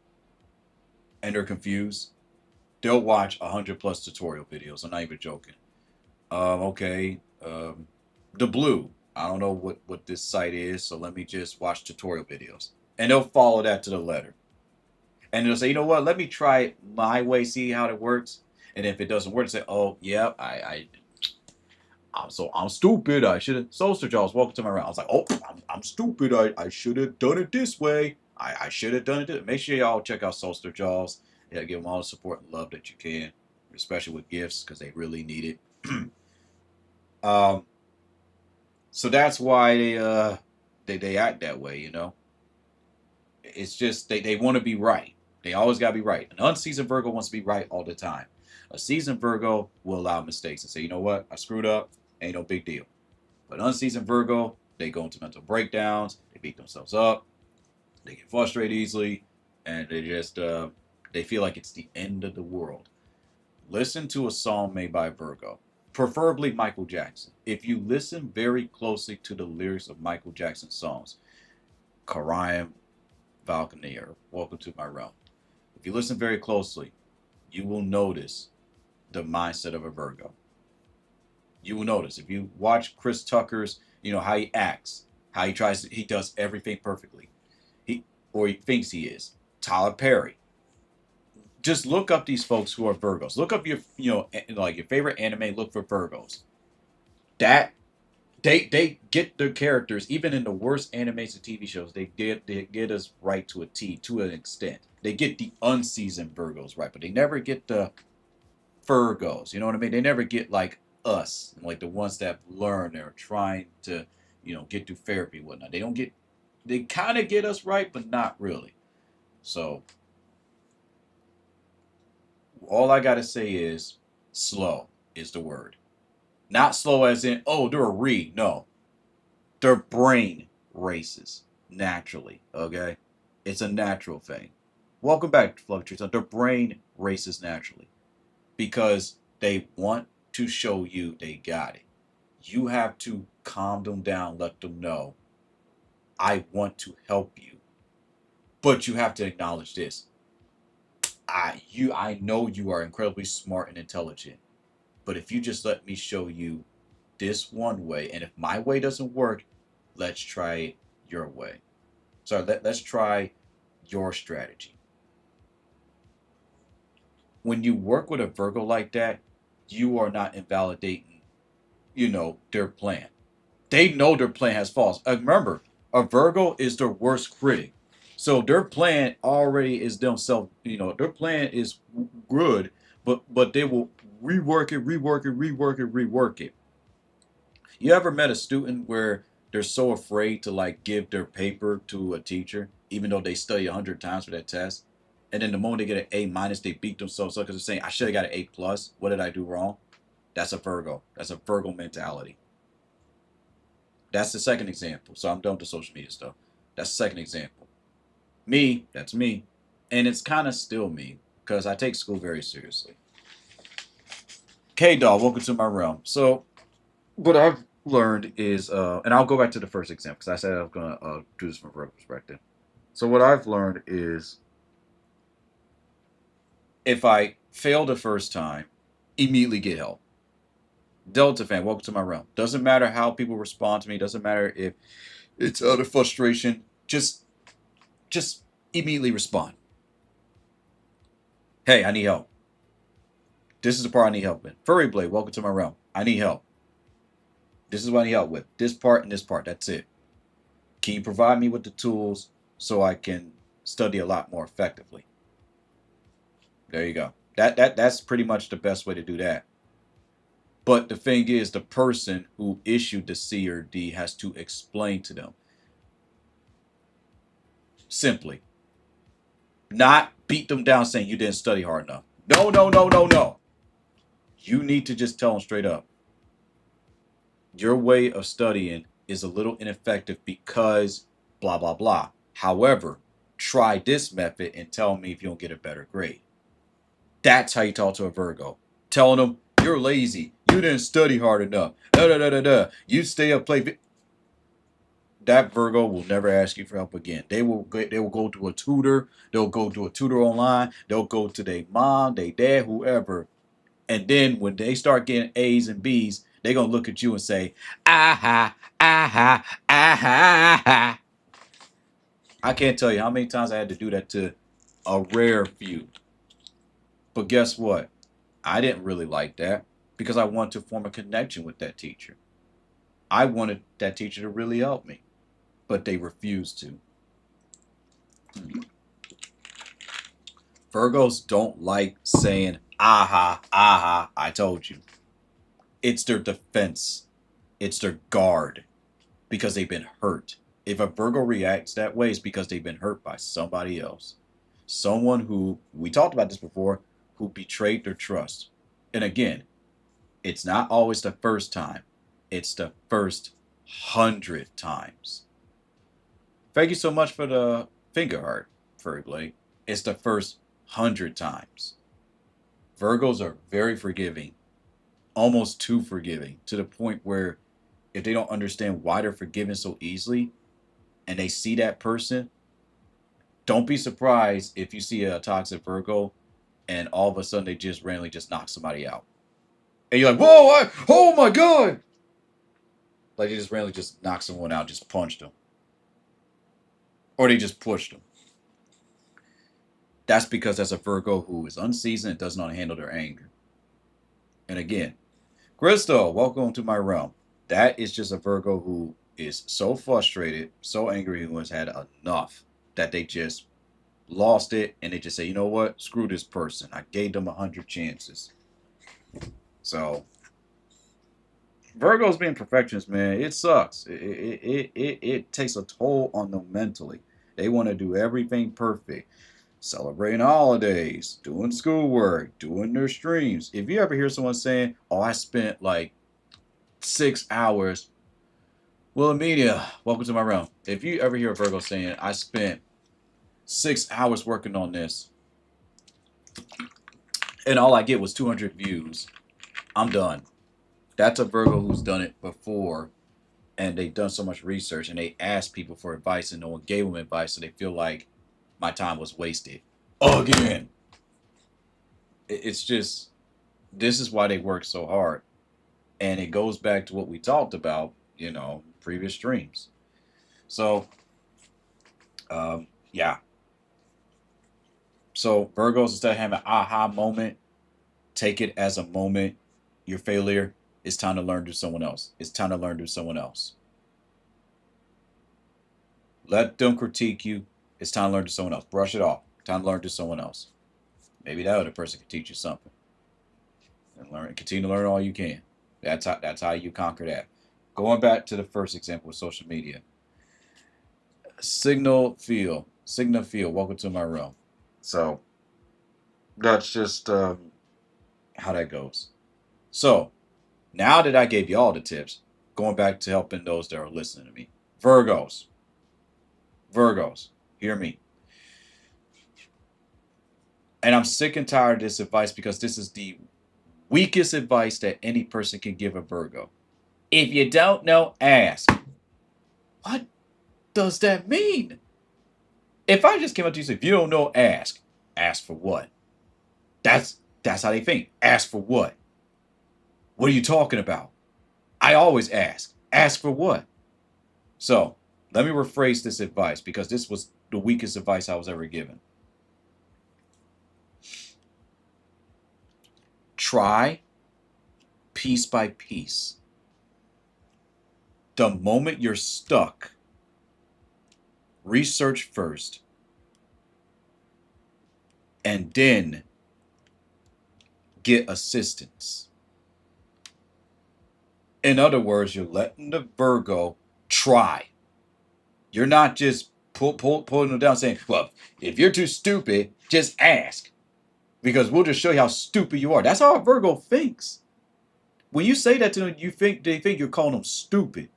and they're confused, they'll watch 100+ tutorial videos. I'm not even joking. Okay, the blue. I don't know what this site is, so let me just watch tutorial videos. and they'll follow that to the letter. And they'll say, you know what? Let me try it my way, see how it works. And if it doesn't work, say, oh yeah, I'm stupid. I should have. Solstice Jaws, welcome to my round. I was like, oh, I'm stupid. I should have done it this way. I should have done it. Make sure y'all check out Solstice Jaws. Yeah, give them all the support and love that you can, especially with gifts because they really need it. um, so that's why they act that way. You know, it's just they want to be right. They always gotta be right. An unseasoned Virgo wants to be right all the time. A seasoned Virgo will allow mistakes and say, you know what, I screwed up. Ain't no big deal. But unseasoned Virgo, they go into mental breakdowns. They beat themselves up. They get frustrated easily, and they feel like it's the end of the world. Listen to a song made by Virgo, preferably Michael Jackson. If you listen very closely to the lyrics of Michael Jackson's songs, Karaim, Valkyrie, Welcome to My Realm. If you listen very closely, you will notice the mindset of a Virgo. You will notice if you watch Chris Tucker's, how he acts, how he does everything perfectly. He thinks he is. Tyler Perry. Just look up these folks who are Virgos. Look up like your favorite anime. Look for Virgos. That they get their characters even in the worst animated TV shows. They get us right to a T to an extent. They get the unseasoned Virgos right, but they never get the Virgos. You know what I mean? They never get like us, like the ones that learn or are trying to, get through therapy and whatnot. They don't get. They kind of get us right, but not really. So all I gotta say is slow is the word. Not slow as in, oh, they're a read. No. Their brain races naturally. Okay? It's a natural thing. Welcome back, Fluctuates. Their brain races naturally. Because they want to show you they got it. You have to calm them down, let them know, I want to help you. But you have to acknowledge this. I know you are incredibly smart and intelligent. But if you just let me show you this one way, and if my way doesn't work, let's try it your way. So let's try your strategy. When you work with a Virgo like that, you are not invalidating, their plan. They know their plan has flaws. Remember, a Virgo is their worst critic. So their plan already is themselves, their plan is good, but they will rework it, rework it, rework it, rework it. You ever met a student where they're so afraid to like give their paper to a teacher, even though they study 100 times for that test, and then the moment they get an A minus, they beat themselves up because they're saying, "I should have got an A plus. What did I do wrong?" That's a Virgo. That's a Virgo mentality. That's the second example. So I'm done with the social media stuff. That's the second example. Me, that's me, and it's kind of still me because I take school very seriously. K Dog, welcome to my realm. So what I've learned is, and I'll go back to the first example because I said I was going to do this from a Virgo perspective. So what I've learned is, if I fail the first time, immediately get help. Delta fan, welcome to my realm. Doesn't matter how people respond to me. Doesn't matter if it's out of frustration. Just immediately respond. Hey, I need help. This is the part I need help in. Furry Blade, welcome to my realm. I need help. This is what I need help with. This part and this part. That's it. Can you provide me with the tools so I can study a lot more effectively? There you go. That's pretty much the best way to do that. But the thing is, the person who issued the C or D has to explain to them simply, not beat them down saying you didn't study hard enough. No, no, no, no, no. You need to just tell them straight up. Your way of studying is a little ineffective because blah, blah, blah. However, try this method and tell me if you don't get a better grade. That's how you talk to a Virgo. Telling them, you're lazy. You didn't study hard enough. Da, da, da, da, da. You stay up, play. That Virgo will never ask you for help again. They will go to a tutor. They'll go to a tutor online. They'll go to their mom, their dad, whoever. And then when they start getting A's and B's, they're gonna look at you and say, aha, aha, aha, aha. I can't tell you how many times I had to do that to a rare few. But guess what? I didn't really like that because I wanted to form a connection with that teacher. I wanted that teacher to really help me, but they refused to. Hmm. Virgos don't like saying, aha, aha, I told you. It's their defense, it's their guard because they've been hurt. If a Virgo reacts that way, it's because they've been hurt by somebody else. Someone who, we talked about this before, who betrayed their trust. And again, it's not always the first time, it's the first 100 times. Thank you so much for the finger heart, Furry Blade. It's the first 100 times. Virgos are very forgiving, almost too forgiving, to the point where if they don't understand why they're forgiven so easily and they see that person, don't be surprised if you see a toxic Virgo and all of a sudden they just randomly just knock somebody out. And you're like, whoa, oh my God. Like they just randomly just knock someone out, just punched them. Or they just pushed them. That's because that's a Virgo who is unseasoned and does not handle their anger. And again, Crystal, welcome to my realm. That is just a Virgo who is so frustrated, so angry, who has had enough that they just lost it and they just say, you know what? Screw this person. I gave them 100 chances. So Virgos being perfectionists, man, it sucks. It takes a toll on them mentally. They want to do everything perfect. Celebrating holidays, doing schoolwork, doing their streams. If you ever hear someone saying, oh, I spent like 6 hours. Well, media, welcome to my realm. If you ever hear a Virgo saying, I spent 6 hours working on this and all I get was 200 views, I'm done. That's a Virgo who's done it before and they've done so much research and they asked people for advice and no one gave them advice, so they feel like my time was wasted. Again. It's just, this is why they work so hard. And it goes back to what we talked about, previous streams. So, yeah. So, Virgos, instead of having an aha moment, take it as a moment. Your failure, it's time to learn to someone else. It's time to learn to someone else. Let them critique you. It's time to learn to someone else. Brush it off. Time to learn to someone else. Maybe that other person can teach you something. And continue to learn all you can. That's how you conquer that. Going back to the first example with social media. Signal Field, welcome to my realm. So that's just how that goes. So now that I gave you all the tips, going back to helping those that are listening to me, Virgos, hear me. And I'm sick and tired of this advice because this is the weakest advice that any person can give a Virgo. If you don't know, ask. What does that mean? If I just came up to you and said, if you don't know, ask. Ask for what? That's how they think. Ask for what? What are you talking about? I always ask. Ask for what? So let me rephrase this advice because this was the weakest advice I was ever given. Try piece by piece. The moment you're stuck, research first and then get assistance. In other words, you're letting the Virgo try. You're not just pulling them down saying, well, if you're too stupid, just ask. Because we'll just show you how stupid you are. That's how a Virgo thinks. When you say that to them, they think you're calling them stupid.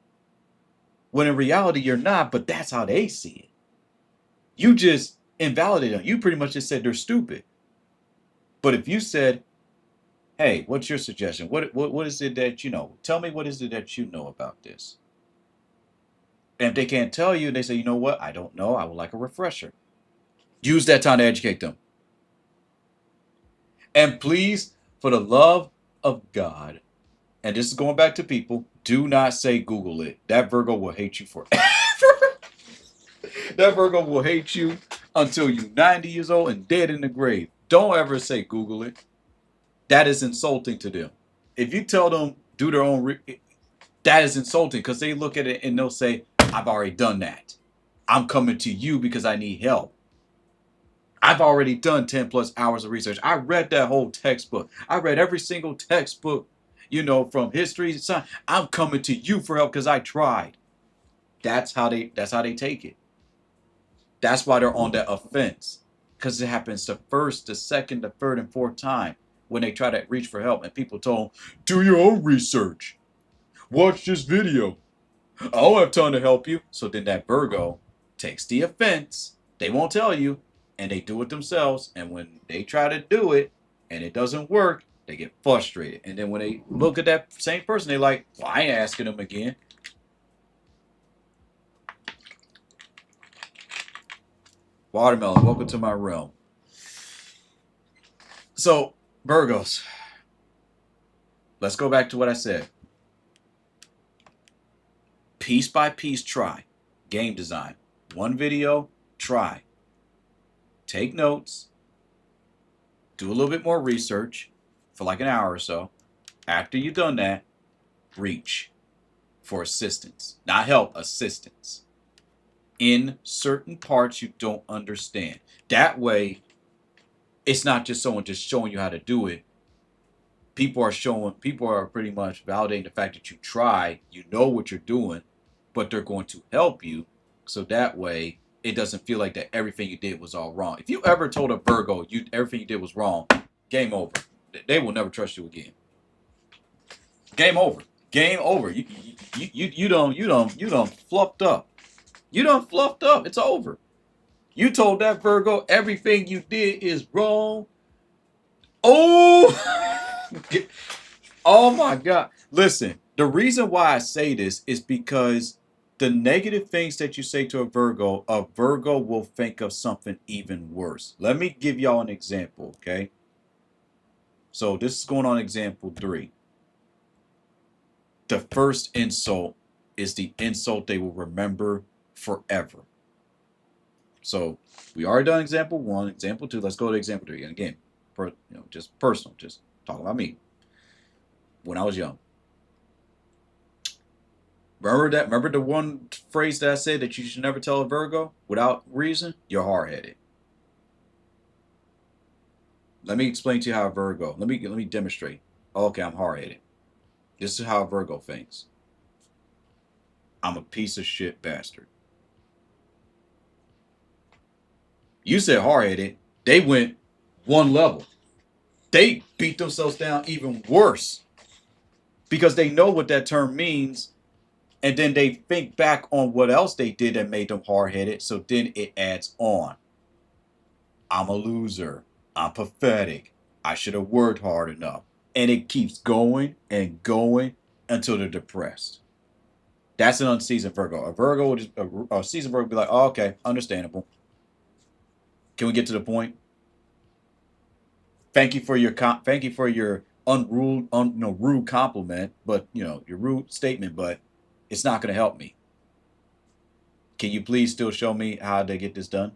When in reality, you're not, but that's how they see it. You just invalidated them. You pretty much just said they're stupid. But if you said, hey, what's your suggestion? What is it that you know? Tell me what is it that you know about this? And if they can't tell you, they say, you know what? I don't know. I would like a refresher. Use that time to educate them. And please, for the love of God, and this is going back to people, do not say Google it. That Virgo will hate you forever. That Virgo will hate you until you're 90 years old and dead in the grave. Don't ever say Google it. That is insulting to them. If you tell them do their own, that is insulting because they look at it and they'll say, I've already done that. I'm coming to you because I need help. I've already done 10 plus hours of research. I read that whole textbook. I read every single textbook, from history. I'm coming to you for help because I tried. That's how they take it. That's why they're on that offense. Because it happens the first, the second, the third, and fourth time when they try to reach for help and people told them, do your own research. Watch this video. I don't have time to help you. So then that Virgo takes the offense. They won't tell you, and they do it themselves. And when they try to do it and it doesn't work, they get frustrated. And then when they look at that same person, they're like, well, I ain't asking them again. Watermelon, welcome to my realm. So, Virgos, let's go back to what I said. Piece by piece, try. Game design. One video, try. Take notes. Do a little bit more research for like an hour or so. After you've done that, reach for assistance. Not help, assistance. In certain parts you don't understand. That way, it's not just someone just showing you how to do it. People are pretty much validating the fact that you try, you know what you're doing, but they're going to help you. So that way, it doesn't feel like that everything you did was all wrong. If you ever told a Virgo everything you did was wrong, game over. They will never trust you again. Game over. Game over. You don't fluffed up. You done fluffed up. It's over. You told that Virgo everything you did is wrong. Oh, oh my God. Listen, the reason why I say this is because the negative things that you say to a Virgo will think of something even worse. Let me give y'all an example, okay? So this is going on example 3. The first insult is the insult they will remember forever. So we already done example 1, example 2. Let's go to example 3. And again, just personal, just talking about me. When I was young. Remember the one phrase that I said that you should never tell a Virgo without reason? You're hard-headed. Let me explain to you how a Virgo. Let me demonstrate. Okay, I'm hard-headed. This is how a Virgo thinks. I'm a piece of shit bastard. You said hard-headed. They went one level. They beat themselves down even worse because they know what that term means. And then they think back on what else they did that made them hard-headed. So then it adds on. I'm a loser. I'm pathetic. I should have worked hard enough. And it keeps going and going until they're depressed. That's an unseasoned Virgo. A seasoned Virgo would be like, oh, okay, understandable. Can we get to the point? Thank you for your rude compliment, but your rude statement, but it's not going to help me. Can you please still show me how to get this done?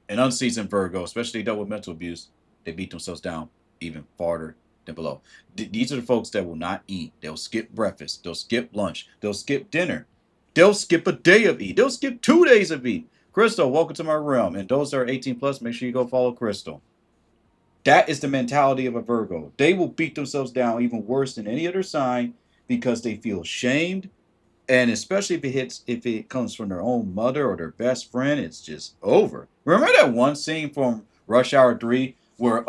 An unseasoned Virgo, especially dealt with mental abuse, they beat themselves down even farther than below. These are the folks that will not eat. They'll skip breakfast. They'll skip lunch. They'll skip dinner. They'll skip a day of eat. They'll skip 2 days of eat. Crystal, welcome to my realm. And those that are 18 plus, make sure you go follow Crystal. That is the mentality of a Virgo. They will beat themselves down even worse than any other sign because they feel shamed. And especially if it comes from their own mother or their best friend, it's just over. Remember that one scene from Rush Hour 3 where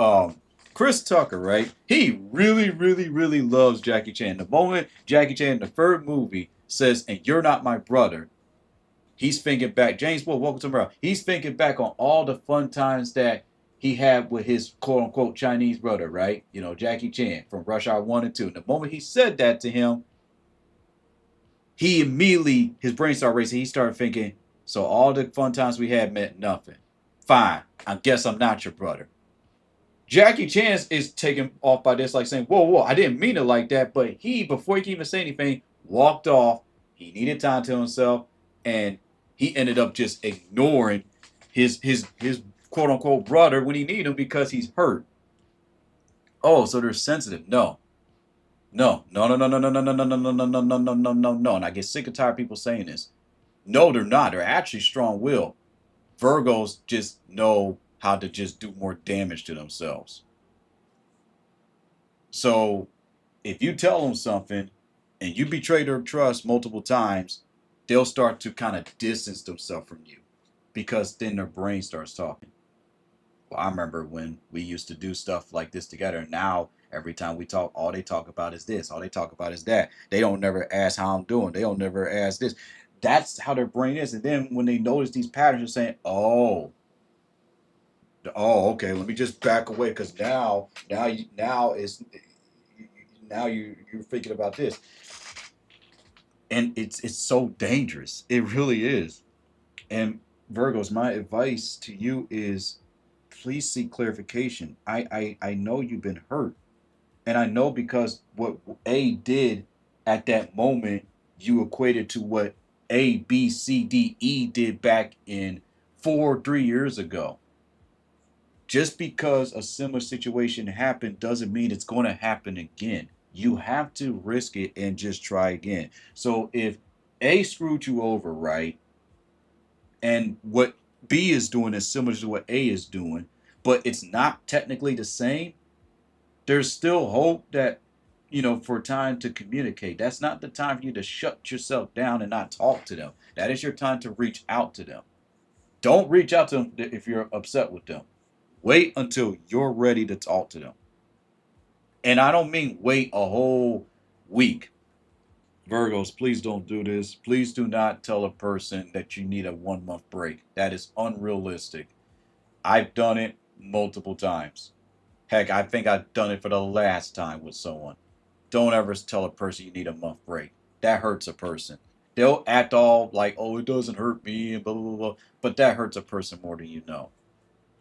Chris Tucker, right? He really, really, really loves Jackie Chan. The moment Jackie Chan in the third movie says, and you're not my brother, he's thinking back. James Wood, welcome to my realm. He's thinking back on all the fun times that he had with his quote unquote Chinese brother, right? Jackie Chan from Rush Hour 1 and 2. And the moment he said that to him, he immediately, his brain started racing. He started thinking, so all the fun times we had meant nothing. Fine. I guess I'm not your brother. Jackie Chan is taken off by this, like saying, whoa, I didn't mean it like that. But he, before he can even say anything, walked off. He needed time to himself. and he ended up just ignoring his quote unquote brother when he needed him because he's hurt. Oh, so they're sensitive. No. No, no, no, no, no, no, no, no, no, no, no, no, no, no, no, no, no, no. And I get sick and tired of people saying this. No, they're not. They're actually strong willed. Virgos just know how to just do more damage to themselves. So if you tell them something and you betray their trust multiple times, they'll start to kind of distance themselves from you because then their brain starts talking. Well, I remember when we used to do stuff like this together. Now, every time we talk, all they talk about is this. All they talk about is that. They don't never ask how I'm doing. They don't never ask this. That's how their brain is. And then when they notice these patterns, they're saying, okay, let me just back away because now you're thinking about this, and it's so dangerous. It really is. And Virgos, my advice to you is, please seek clarification. I know you've been hurt, and I know because what A did at that moment, you equated to what A, B, C, D, E did back in 3 years ago. Just because a similar situation happened doesn't mean it's going to happen again. You have to risk it and just try again. So if A screwed you over, right, and what B is doing is similar to what A is doing, but it's not technically the same, there's still hope that, for time to communicate. That's not the time for you to shut yourself down and not talk to them. That is your time to reach out to them. Don't reach out to them if you're upset with them. Wait until you're ready to talk to them. And I don't mean wait a whole week. Virgos, please don't do this. Please do not tell a person that you need a 1 month break. That is unrealistic. I've done it multiple times. Heck, I think I've done it for the last time with someone. Don't ever tell a person you need a month break. That hurts a person. They'll act all like, oh, it doesn't hurt me, and blah, blah, blah. But that hurts a person more than you know.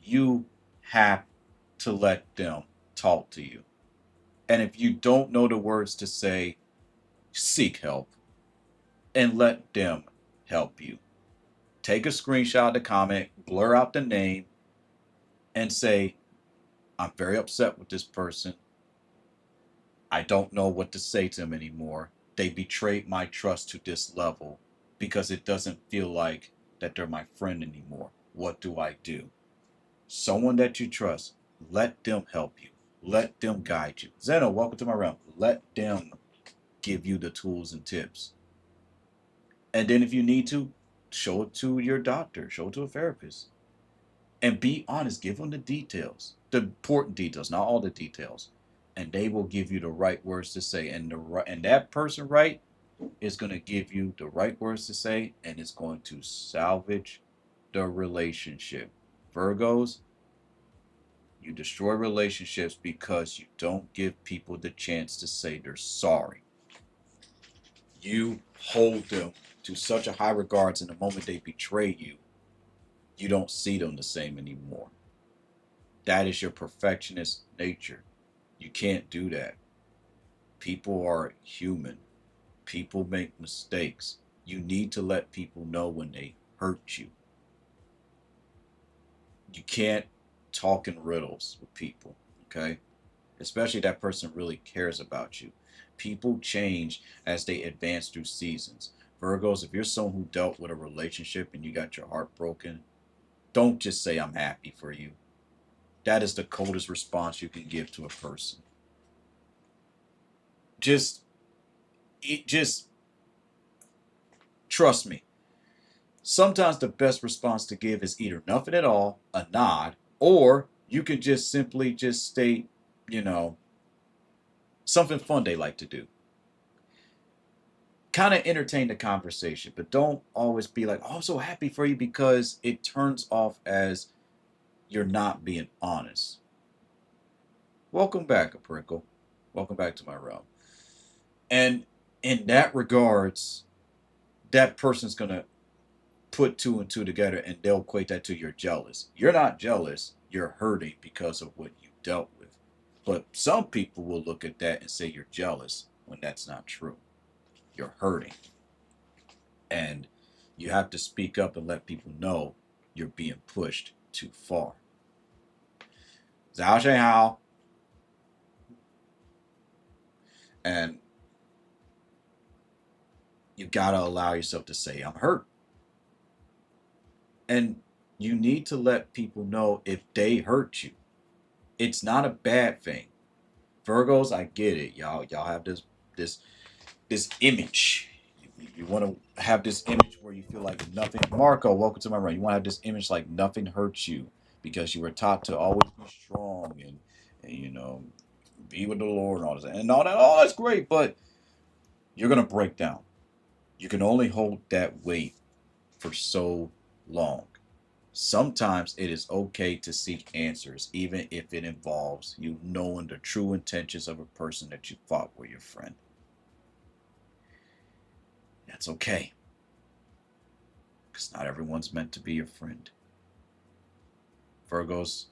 You have to let them talk to you. And if you don't know the words to say, seek help and let them help you. Take a screenshot of the comment, blur out the name, and say, I'm very upset with this person. I don't know what to say to them anymore. They betrayed my trust to this level because it doesn't feel like that they're my friend anymore. What do I do? Someone that you trust, let them help you. Let them guide you. Zeno, welcome to my realm. Let them give you the tools and tips. And then if you need to, show it to your doctor, show it to a therapist. And be honest, give them the details, the important details, not all the details. And they will give you the right words to say. And that person right is going to give you the right words to say, and it's going to salvage the relationship. Virgos, you destroy relationships because you don't give people the chance to say they're sorry. You hold them to such a high regards, and the moment they betray you, you don't see them the same anymore. That is your perfectionist nature. You can't do that. People are human. People make mistakes. You need to let people know when they hurt you. You can't talk in riddles with people, okay? Especially if that person really cares about you. People change as they advance through seasons. Virgos, if you're someone who dealt with a relationship and you got your heart broken, don't just say, I'm happy for you. That is the coldest response you can give to a person. Just, just trust me. Sometimes the best response to give is either nothing at all, a nod, or you can just simply just state, you know, something fun they like to do. Kind of entertain the conversation, but don't always be like, oh, I'm so happy for you, because it turns off as you're not being honest. Welcome back, April. Welcome back to my realm. And in that regards, that person's gonna put two and two together and they'll equate that to you're jealous. You're not jealous, you're hurting because of what you dealt with. But some people will look at that and say you're jealous when that's not true. You're hurting. And You have to speak up and let people know you're being pushed too far. Zhao Hao, and you gotta allow yourself to say, I'm hurt. And you need to let people know if they hurt you. It's not a bad thing. Virgos, I get it. Y'all have this this image. You want to have this image where you feel like nothing. Marco, welcome to my room. You want to have this image like nothing hurts you because you were taught to always be strong and be with the Lord and all this and all that. Oh, that's great, but you're gonna break down. You can only hold that weight for so long. Sometimes it is okay to seek answers, even if it involves you knowing the true intentions of a person that you thought were your friend. That's okay, because not everyone's meant to be your friend. Virgos,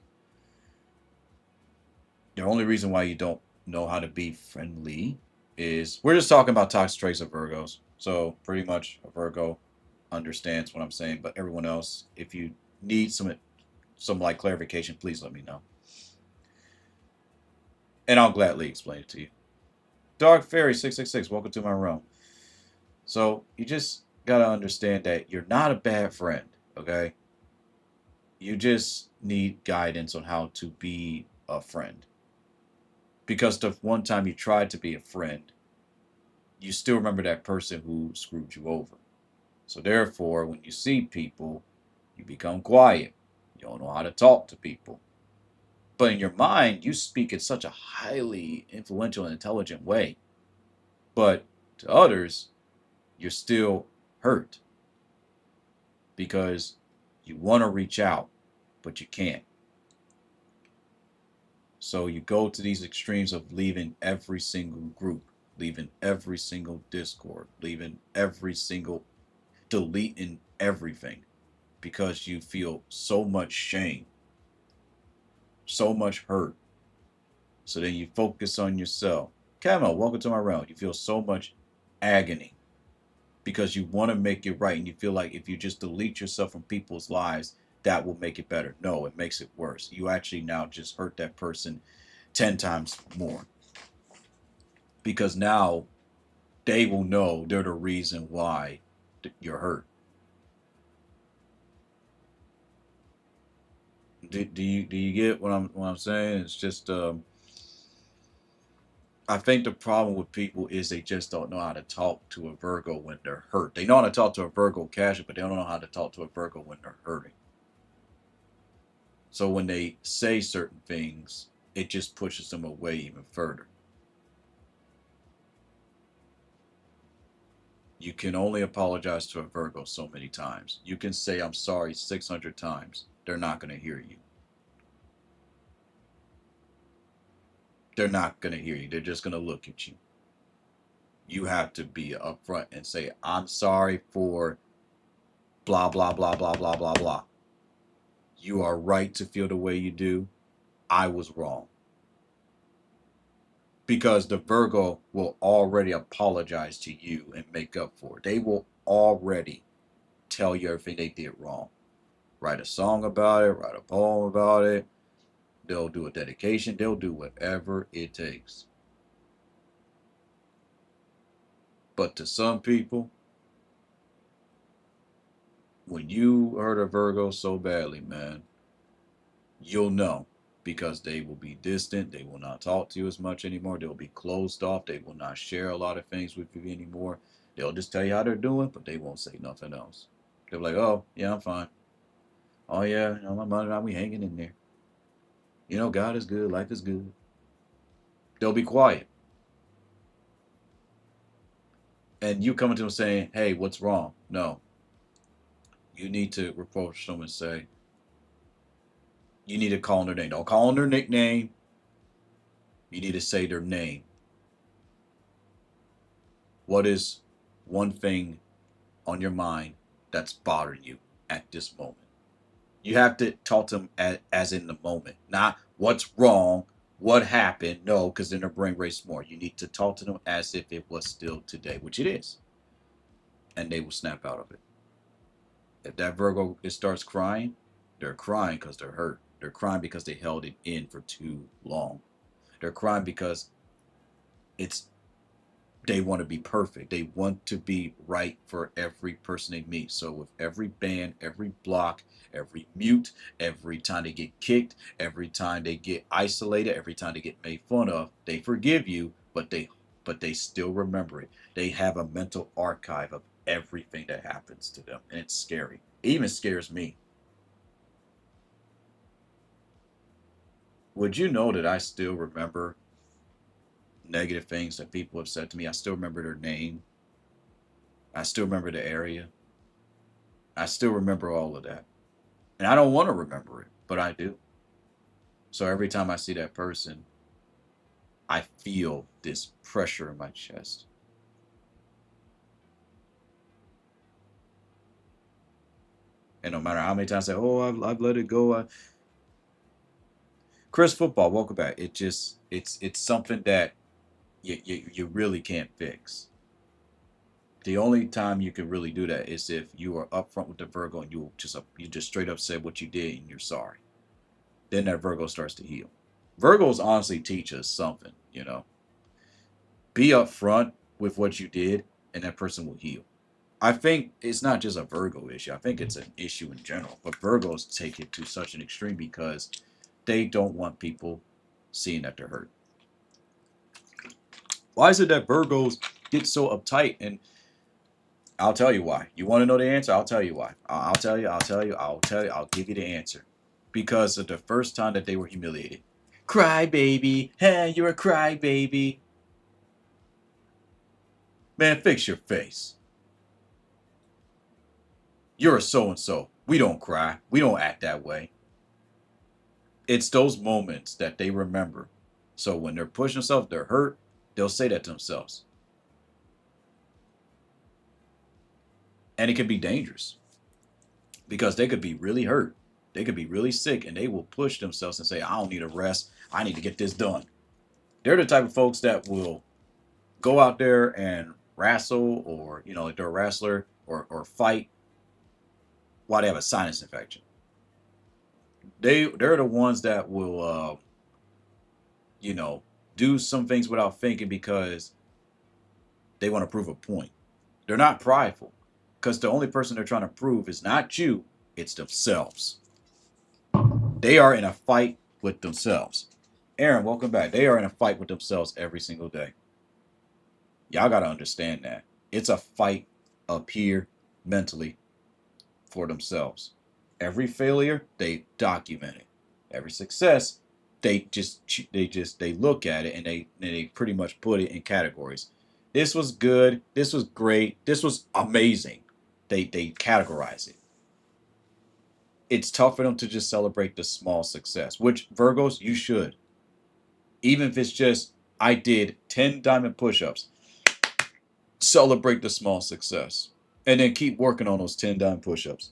the only reason why you don't know how to be friendly is we're just talking about toxic traits of Virgos. So pretty much a Virgo understands what I'm saying, but everyone else, if you need some like clarification, please let me know, and I'll gladly explain it to you. Dark Fairy 666, welcome to my realm. So you just gotta understand that you're not a bad friend, okay? You just need guidance on how to be a friend. Because the one time you tried to be a friend, you still remember that person who screwed you over. So therefore, when you see people, you become quiet. You don't know how to talk to people. But in your mind, you speak in such a highly influential and intelligent way. But to others, you're still hurt because you want to reach out, but you can't. So you go to these extremes of leaving every single group, leaving every single Discord, leaving every single, deleting everything because you feel so much shame, so much hurt. So then you focus on yourself. Camo, welcome to my realm. You feel so much agony because you want to make it right and you feel like if you just delete yourself from people's lives, that will make it better. No, it makes it worse. You actually now just hurt that person 10 times more because now they will know they're the reason why you're hurt. Do you get what I'm saying? It's just I think the problem with people is they just don't know how to talk to a Virgo when they're hurt. They know how to talk to a Virgo casual, but they don't know how to talk to a Virgo when they're hurting. So when they say certain things, it just pushes them away even further. You can only apologize to a Virgo so many times. You can say I'm sorry 600 times. They're not going to hear you. They're not going to hear you. They're just going to look at you. You have to be upfront and say, I'm sorry for blah, blah, blah, blah, blah, blah, blah. You are right to feel the way you do. I was wrong. Because the Virgo will already apologize to you and make up for it. They will already tell you everything they did wrong. Write a song about it, write a poem about it. They'll do a dedication. They'll do whatever it takes. But to some people, when you hurt a Virgo so badly, man, you'll know because they will be distant. They will not talk to you as much anymore. They'll be closed off. They will not share a lot of things with you anymore. They'll just tell you how they're doing, but they won't say nothing else. They're like, oh, yeah, I'm fine. Oh, yeah, my mother and I, we hanging in there. God is good. Life is good. They'll be quiet. And you coming to them saying, hey, what's wrong? No. You need to reproach them and say, you need to call them their name. Don't call them their nickname. You need to say their name. What is one thing on your mind that's bothering you at this moment? You have to talk to them as in the moment, not what's wrong, what happened. No, because then their brain races more. You need to talk to them as if it was still today, which it is, and they will snap out of it. If that Virgo it starts crying, they're crying because they're hurt. They're crying because they held it in for too long. They're crying because it's they want to be perfect. They want to be right for every person they meet. So with every ban, every block, every mute, every time they get kicked, every time they get isolated, every time they get made fun of, they forgive you, but they still remember it. They have a mental archive of everything that happens to them, and it's scary. It even scares me. Would you know that I still remember negative things that people have said to me? I still remember their name. I still remember the area. I still remember all of that. And I don't want to remember it, but I do. So every time I see that person, I feel this pressure in my chest. And no matter how many times I say, "Oh, I've let it go," Chris Football, welcome back. It's something that you really can't fix. The only time you can really do that is if you are upfront with the Virgo and you just straight up said what you did and you're sorry. Then that Virgo starts to heal. Virgos honestly teach us something, you know. Be upfront with what you did, and that person will heal. I think it's not just a Virgo issue. I think it's an issue in general. But Virgos take it to such an extreme because they don't want people seeing that they're hurt. Why is it that Virgos get so uptight? And I'll tell you why. You want to know the answer? I'll tell you why. I'll tell you. I'll tell you. I'll tell you. I'll give you the answer. Because of the first time that they were humiliated. Cry baby. Hey, you're a cry baby. Man, fix your face. You're a so and so. We don't cry. We don't act that way. It's those moments that they remember. So when they're pushing themselves, they're hurt, they'll say that to themselves. And it can be dangerous because they could be really hurt. They could be really sick and they will push themselves and say, I don't need a rest. I need to get this done. They're the type of folks that will go out there and wrestle or, like they're a wrestler or fight while they have a sinus infection. They're the ones that will you know, do some things without thinking because they want to prove a point. They're not prideful because the only person they're trying to prove is not you, it's themselves. They are in a fight with themselves. Aaron, welcome back. They are in a fight with themselves every single day. Y'all got to understand that. It's a fight up here mentally for themselves. Every failure, they document it. Every success, they look at it and they pretty much put it in categories. This was good. This was great. This was amazing. They categorize it. It's tough for them to just celebrate the small success, which Virgos you should. Even if it's just I did 10 diamond push-ups, celebrate the small success, and then keep working on those 10 diamond push-ups.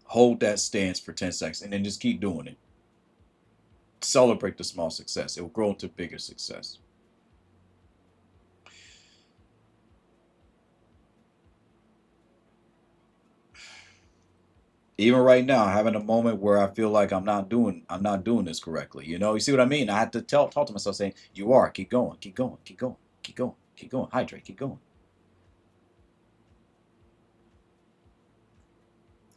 Hold that stance for 10 seconds, and then just keep doing it. Celebrate the small success. It will grow into bigger success. Even right now, having a moment where I feel like I'm not doing this correctly. You see what I mean? I had to talk to myself saying, you are, keep going, keep going, keep going, keep going, keep going, hydrate, keep going.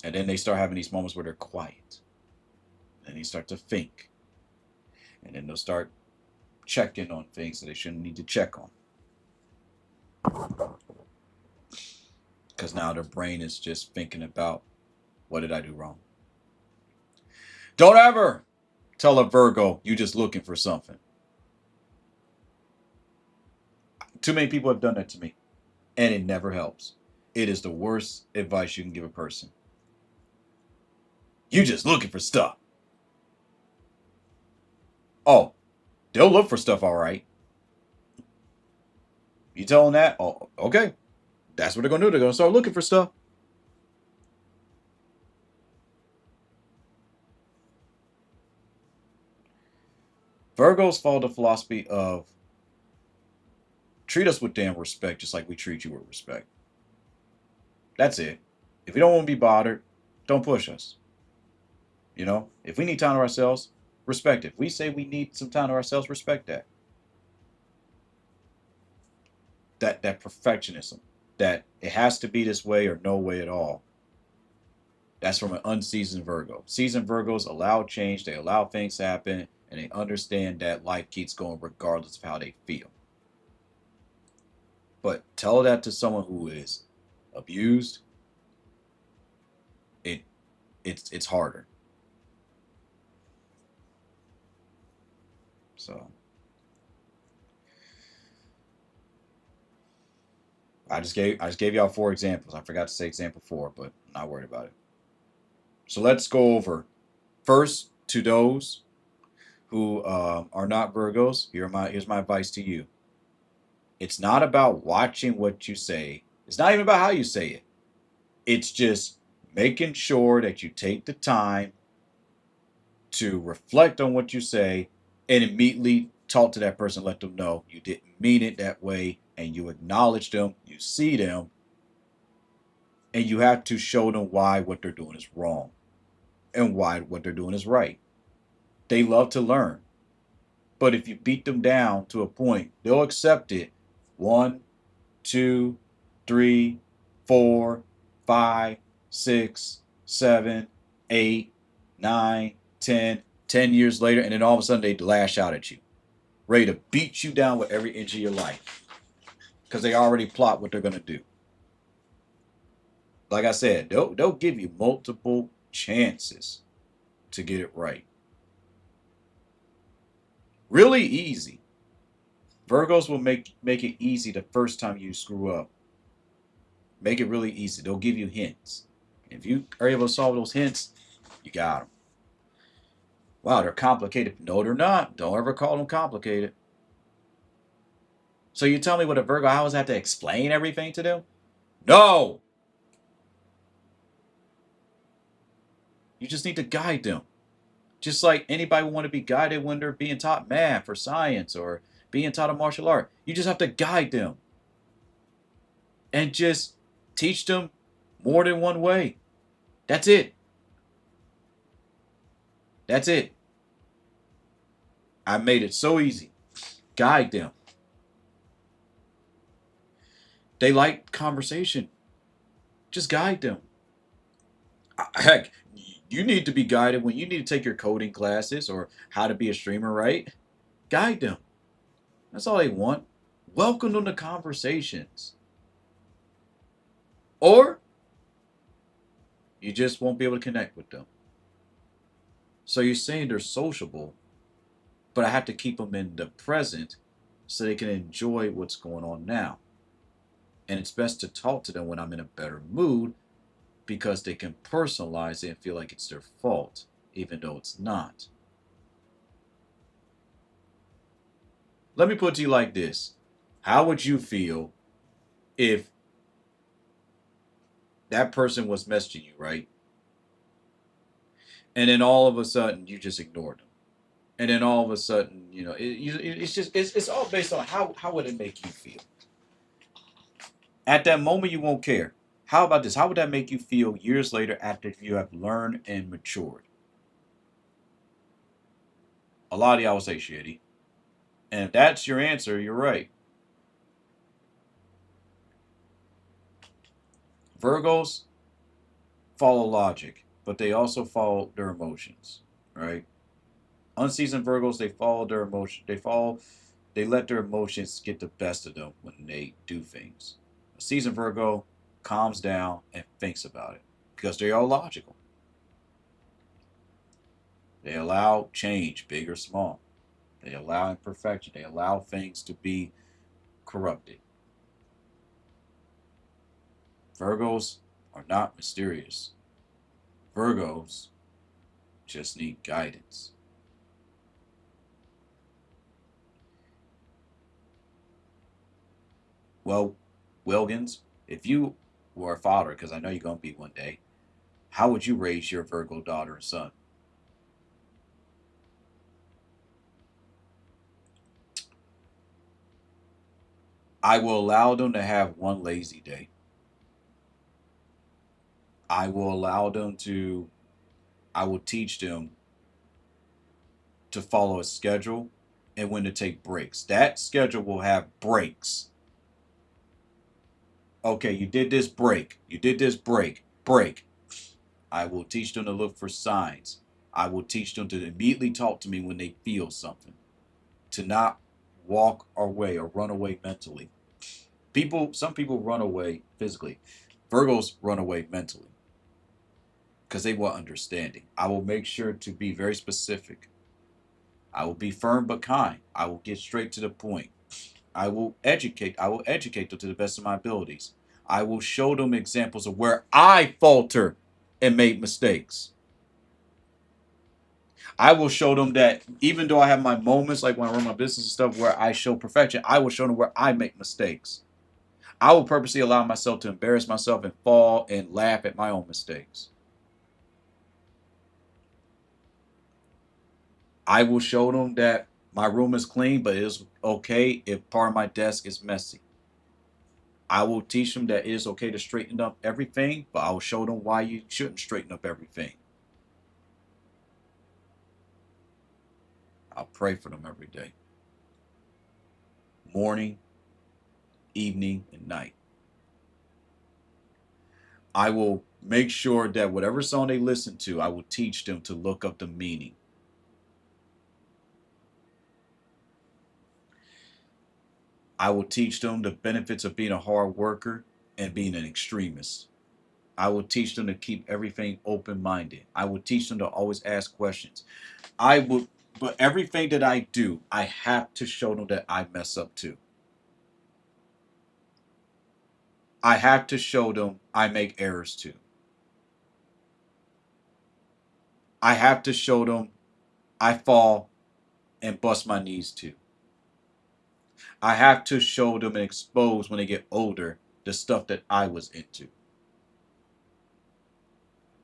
And then they start having these moments where they're quiet. And they start to think. And then they'll start checking on things that they shouldn't need to check on. Because now their brain is just thinking about, what did I do wrong? Don't ever tell a Virgo you just looking for something. Too many people have done that to me, and it never helps. It is the worst advice you can give a person. You just looking for stuff. Oh, they'll look for stuff, all right. You tell them that? Oh, okay. That's what they're gonna do. They're gonna start looking for stuff. Virgos follow the philosophy of treat us with damn respect, just like we treat you with respect. That's it. If you don't want to be bothered, Don't push us. You know, if we need time to ourselves, respect it. If we say we need some time to ourselves, respect that. That perfectionism, that it has to be this way or no way at all. That's from an unseasoned Virgo. Seasoned Virgos allow change, they allow things to happen, and they understand that life keeps going regardless of how they feel. But tell that to someone who is abused, it it's harder. So I just gave y'all 4 examples. I forgot to say example 4, but I'm not worried about it. So let's go over first to those who are not Virgos. Here's my advice to you. It's not about watching what you say. It's not even about how you say it. It's just making sure that you take the time to reflect on what you say and immediately talk to that person, let them know you didn't mean it that way, and you acknowledge them, you see them, and you have to show them why what they're doing is wrong and why what they're doing is right. They love to learn. But if you beat them down to a point, they'll accept it. One, two, three, four, five, six, seven, 8, 9, 10, 10 years later, and then all of a sudden they lash out at you, ready to beat you down with every inch of your life because they already plot what they're going to do. Like I said, they'll give you multiple chances to get it right. Really easy. Virgos will make it easy the first time you screw up. Make it really easy. They'll give you hints. If you are able to solve those hints, you got them. Wow, they're complicated. No, they're not. Don't ever call them complicated. So you tell me what a Virgo, I always have to explain everything to them? No! You just need to guide them. Just like anybody would want to be guided when they're being taught math or science or being taught a martial art. You just have to guide them and just teach them more than one way. That's it. That's it. I made it so easy. Guide them. They like conversation. Just guide them. Heck, you need to be guided when you need to take your coding classes or how to be a streamer, right? Guide them. That's all they want. Welcome them to conversations. Or you just won't be able to connect with them. So you're saying they're sociable, but I have to keep them in the present so they can enjoy what's going on now. And it's best to talk to them when I'm in a better mood because they can personalize it and feel like it's their fault, even though it's not. Let me put it to you like this. How would you feel if that person was messaging you, right? And then all of a sudden you just ignored them. And then all of a sudden, it's all based on how would it make you feel? At that moment, you won't care. How about this? How would that make you feel years later after you have learned and matured? A lot of y'all will say shitty. And if that's your answer, you're right. Virgos follow logic, but they also follow their emotions, right? Unseasoned Virgos, they follow their emotion. They let their emotions get the best of them when they do things. A seasoned Virgo calms down and thinks about it because they are logical. They allow change, big or small. They allow imperfection. They allow things to be corrupted. Virgos are not mysterious. Virgos just need guidance. Well, Wilkins, if you were a father, because I know you're going to be one day, how would you raise your Virgo daughter or son? I will allow them to have one lazy day. I will allow them to, I will teach them to follow a schedule and when to take breaks. That schedule will have breaks. Okay, you did this break. You did this break. I will teach them to look for signs. I will teach them to immediately talk to me when they feel something, to not walk away or run away mentally. Some people run away physically. Virgos run away mentally because they want understanding. I will make sure to be very specific. I will be firm but kind. I will get straight to the point. I will educate. I will educate them to the best of my abilities. I will show them examples of where I falter and made mistakes. I will show them that even though I have my moments, like when I run my business and stuff, where I show perfection, I will show them where I make mistakes. I will purposely allow myself to embarrass myself and fall and laugh at my own mistakes. I will show them that my room is clean, but it is okay if part of my desk is messy. I will teach them that it is okay to straighten up everything, but I will show them why you shouldn't straighten up everything. I'll pray for them every day, morning, evening, and night. I will make sure that whatever song they listen to, I will teach them to look up the meaning. I will teach them the benefits of being a hard worker and being an extremist. I will teach them to keep everything open minded. I will teach them to always ask questions. I will, but everything that I do, I have to show them that I mess up too. I have to show them I make errors too. I have to show them I fall and bust my knees too. I have to show them and expose when they get older the stuff that I was into.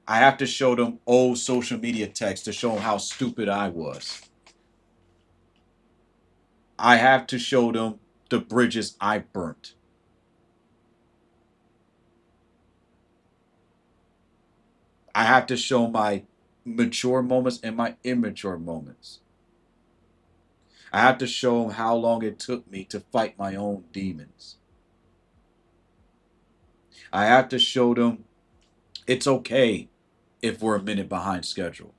I have to show them old social media texts to show them how stupid I was. I have to show them the bridges I burnt. I have to show my mature moments and my immature moments. I have to show them how long it took me to fight my own demons. I have to show them it's okay if we're a minute behind schedule.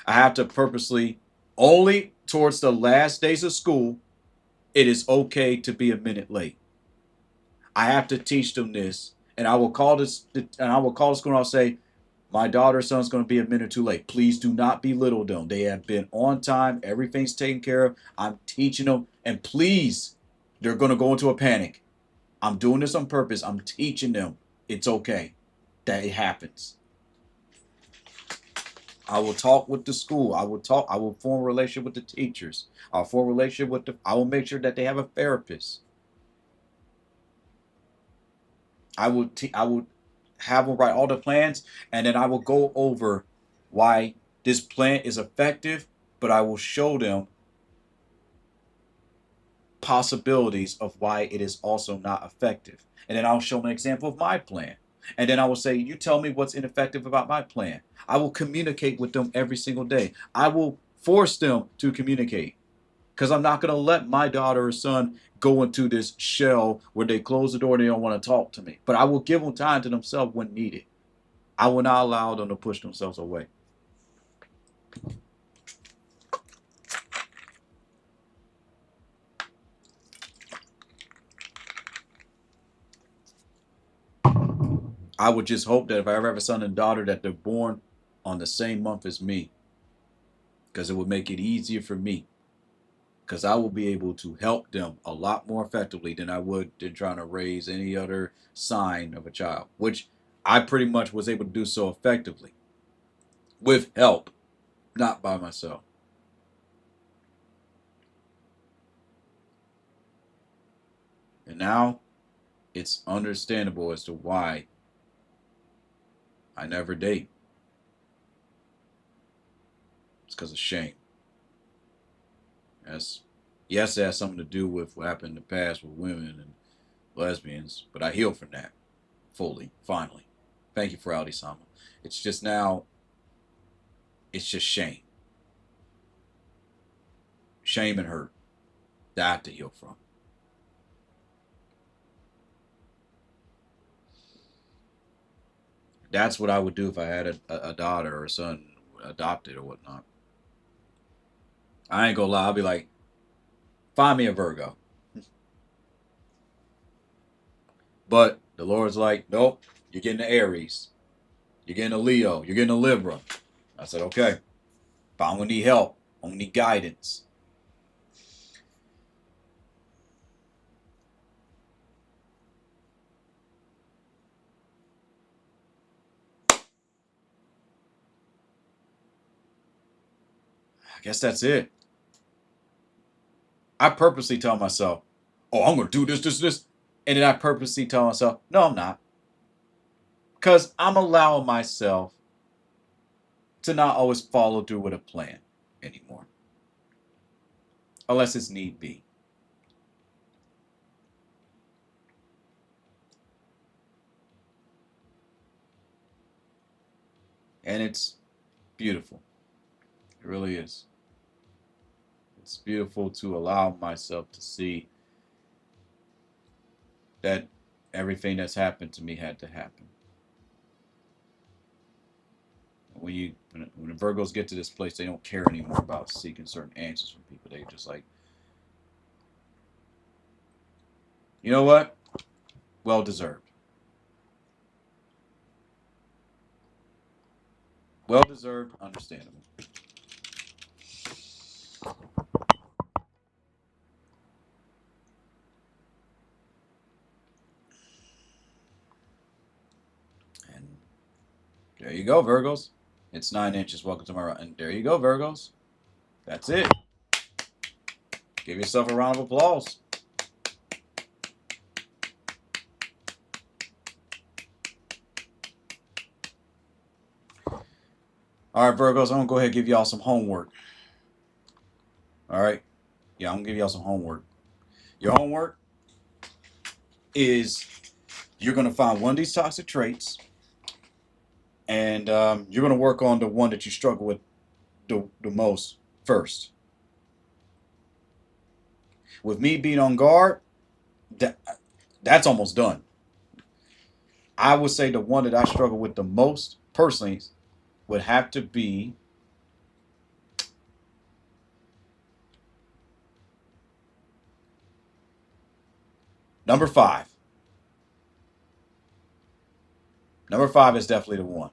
I have to purposely, only towards the last days of school, it is okay to be a minute late. I have to teach them this, and I will call this, and I will call the school and I'll say, my daughter's son's going to be a minute too late. Please do not belittle them. They have been on time. Everything's taken care of. I'm teaching them, and please, they're going to go into a panic. I'm doing this on purpose. I'm teaching them it's okay that it happens. I will talk with the school. I will form a relationship with the teachers. I'll form a relationship with the, I will make sure that they have a therapist. I will have them write all the plans, and then I will go over why this plan is effective, but I will show them possibilities of why it is also not effective. And then I'll show them an example of my plan. And then I will say, you tell me what's ineffective about my plan. I will communicate with them every single day. I will force them to communicate because I'm not going to let my daughter or son go into this shell where they close the door and they don't want to talk to me. But I will give them time to themselves when needed. I will not allow them to push themselves away. I would just hope that if I ever have a son and daughter, that they're born on the same month as me, because it would make it easier for me. Because I will be able to help them a lot more effectively than I would than trying to raise any other sign of a child, which I pretty much was able to do so effectively with help, not by myself. And now it's understandable as to why I never date. It's because of shame. That's, yes, it has something to do with what happened in the past with women and lesbians, but I healed from that fully, finally. Thank you for Ali Sama. It's just now, it's just shame. Shame and hurt that I have to heal from. That's what I would do if I had a daughter or a son adopted or whatnot. I ain't gonna lie, I'll be like, find me a Virgo. But the Lord's like, nope, you're getting an Aries. You're getting a Leo. You're getting a Libra. I said, okay. But I'm gonna need help. I'm gonna need guidance. I guess that's it. I purposely tell myself, oh, I'm gonna do this. And then I purposely tell myself, no, I'm not. Because I'm allowing myself to not always follow through with a plan anymore. Unless it's need be. And it's beautiful. It really is. It's beautiful to allow myself to see that everything that's happened to me had to happen. When the Virgos get to this place, they don't care anymore about seeking certain answers from people. They just like, you know what? Well deserved. Well deserved, understandable. And there you go, Virgos. It's 9 inches. Welcome to my run. And there you go, Virgos. That's it. Give yourself a round of applause. All right, Virgos, I'm going to go ahead and give y'all some homework. All right? Yeah, I'm going to give y'all some homework. Your homework is you're going to find one of these toxic traits, and you're going to work on the one that you struggle with the most first. With me being on guard, that's almost done. I would say the one that I struggle with the most personally would have to be number 5. Number 5 is definitely the one.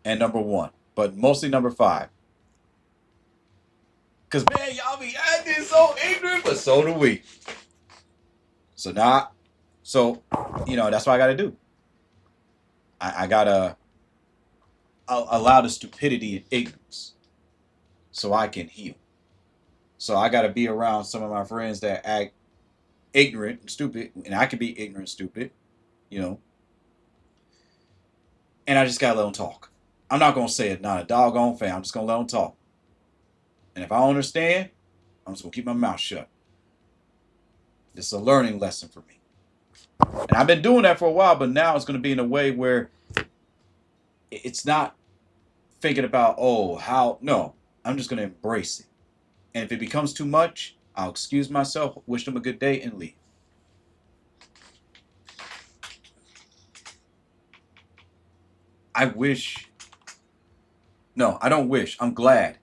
And number 1. But mostly number 5. Because, man, y'all be acting so ignorant, but so do we. So, that's what I got to do. I got to allow the stupidity and ignorance so I can heal. So, I got to be around some of my friends that act ignorant and stupid, and I can be ignorant and stupid, you know. And I just got to let them talk. I'm not going to say it, not a doggone thing. I'm just going to let them talk. And if I don't understand, I'm just going to keep my mouth shut. This is a learning lesson for me. And I've been doing that for a while, but now it's going to be in a way where it's not thinking about, oh, how. No, I'm just going to embrace it. And if it becomes too much, I'll excuse myself, wish them a good day, and leave. I wish. No, I don't wish. I'm glad,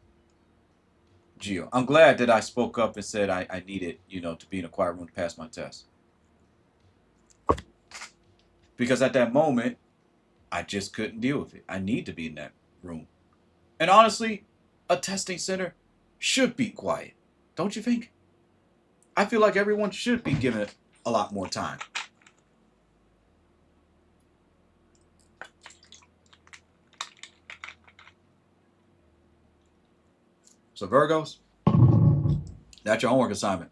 Gio. I'm glad that I spoke up and said I needed, to be in a quiet room to pass my test. Because at that moment, I just couldn't deal with it. I need to be in that room. And honestly, a testing center should be quiet. Don't you think? I feel like everyone should be given it a lot more time. So Virgos, that's your homework assignment.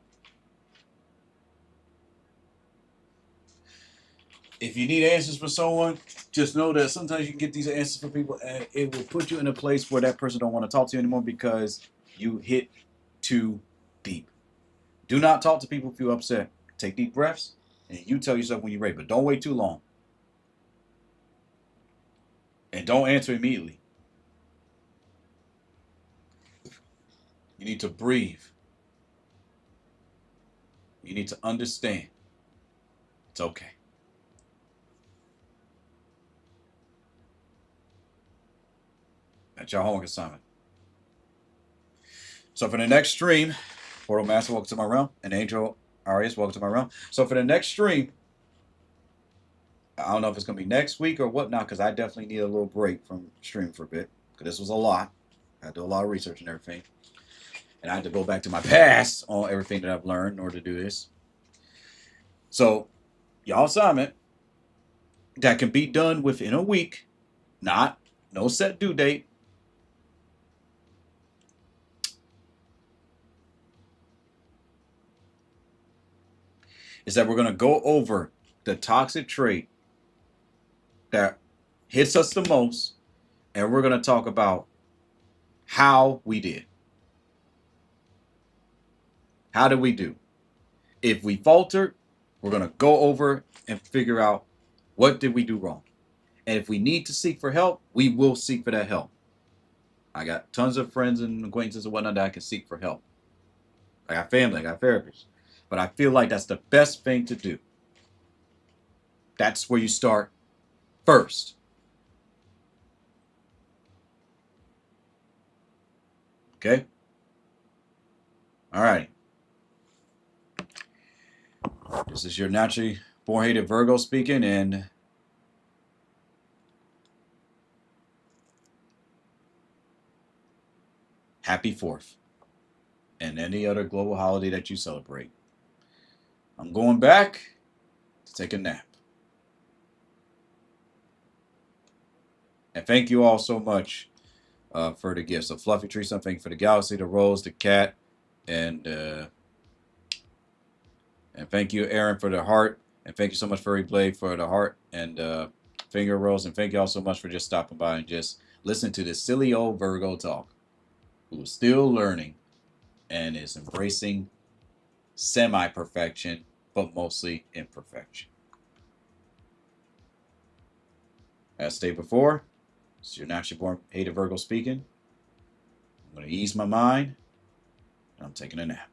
If you need answers for someone, just know that sometimes you can get these answers from people and it will put you in a place where that person don't want to talk to you anymore because you hit too deep. Do not talk to people if you're upset. Take deep breaths And you tell yourself when you're ready, but don't wait too long. And don't answer immediately. You need to breathe. You need to understand. It's okay. That's your homework assignment. So for the next stream, Portal Master, welcome to my realm. And Angel Arias, welcome to my realm. So for the next stream, I don't know if it's going to be next week or whatnot, because I definitely need a little break from streaming for a bit. Because this was a lot. I had to do a lot of research and everything. And I had to go back to my past on everything that I've learned in order to do this. So, y'all assignment that can be done within a week, no set due date. Is that we're going to go over the toxic trait that hits us the most, and we're going to talk about how we did. How did we do? If we faltered, we're going to go over and figure out what did we do wrong. And if we need to seek for help, we will seek for that help. I got tons of friends and acquaintances and whatnot that I can seek for help. I got family, I got therapists. But I feel like that's the best thing to do. That's where you start first. Okay? All right. This is your naturally born hated Virgo speaking, and happy 4th and any other global holiday that you celebrate. I'm going back to take a nap. And thank you all so much for the gifts. So Fluffy Tree, something for the galaxy, the rose, the cat, and thank you, Aaron, for the heart. And thank you so much, Furry Blade, for the heart and finger rolls. And thank you all so much for just stopping by and just listening to this silly old Virgo talk, who is still learning and is embracing semi-perfection, but mostly imperfection. As stated before, it's your naturally born hated Virgo speaking. I'm going to ease my mind, and I'm taking a nap.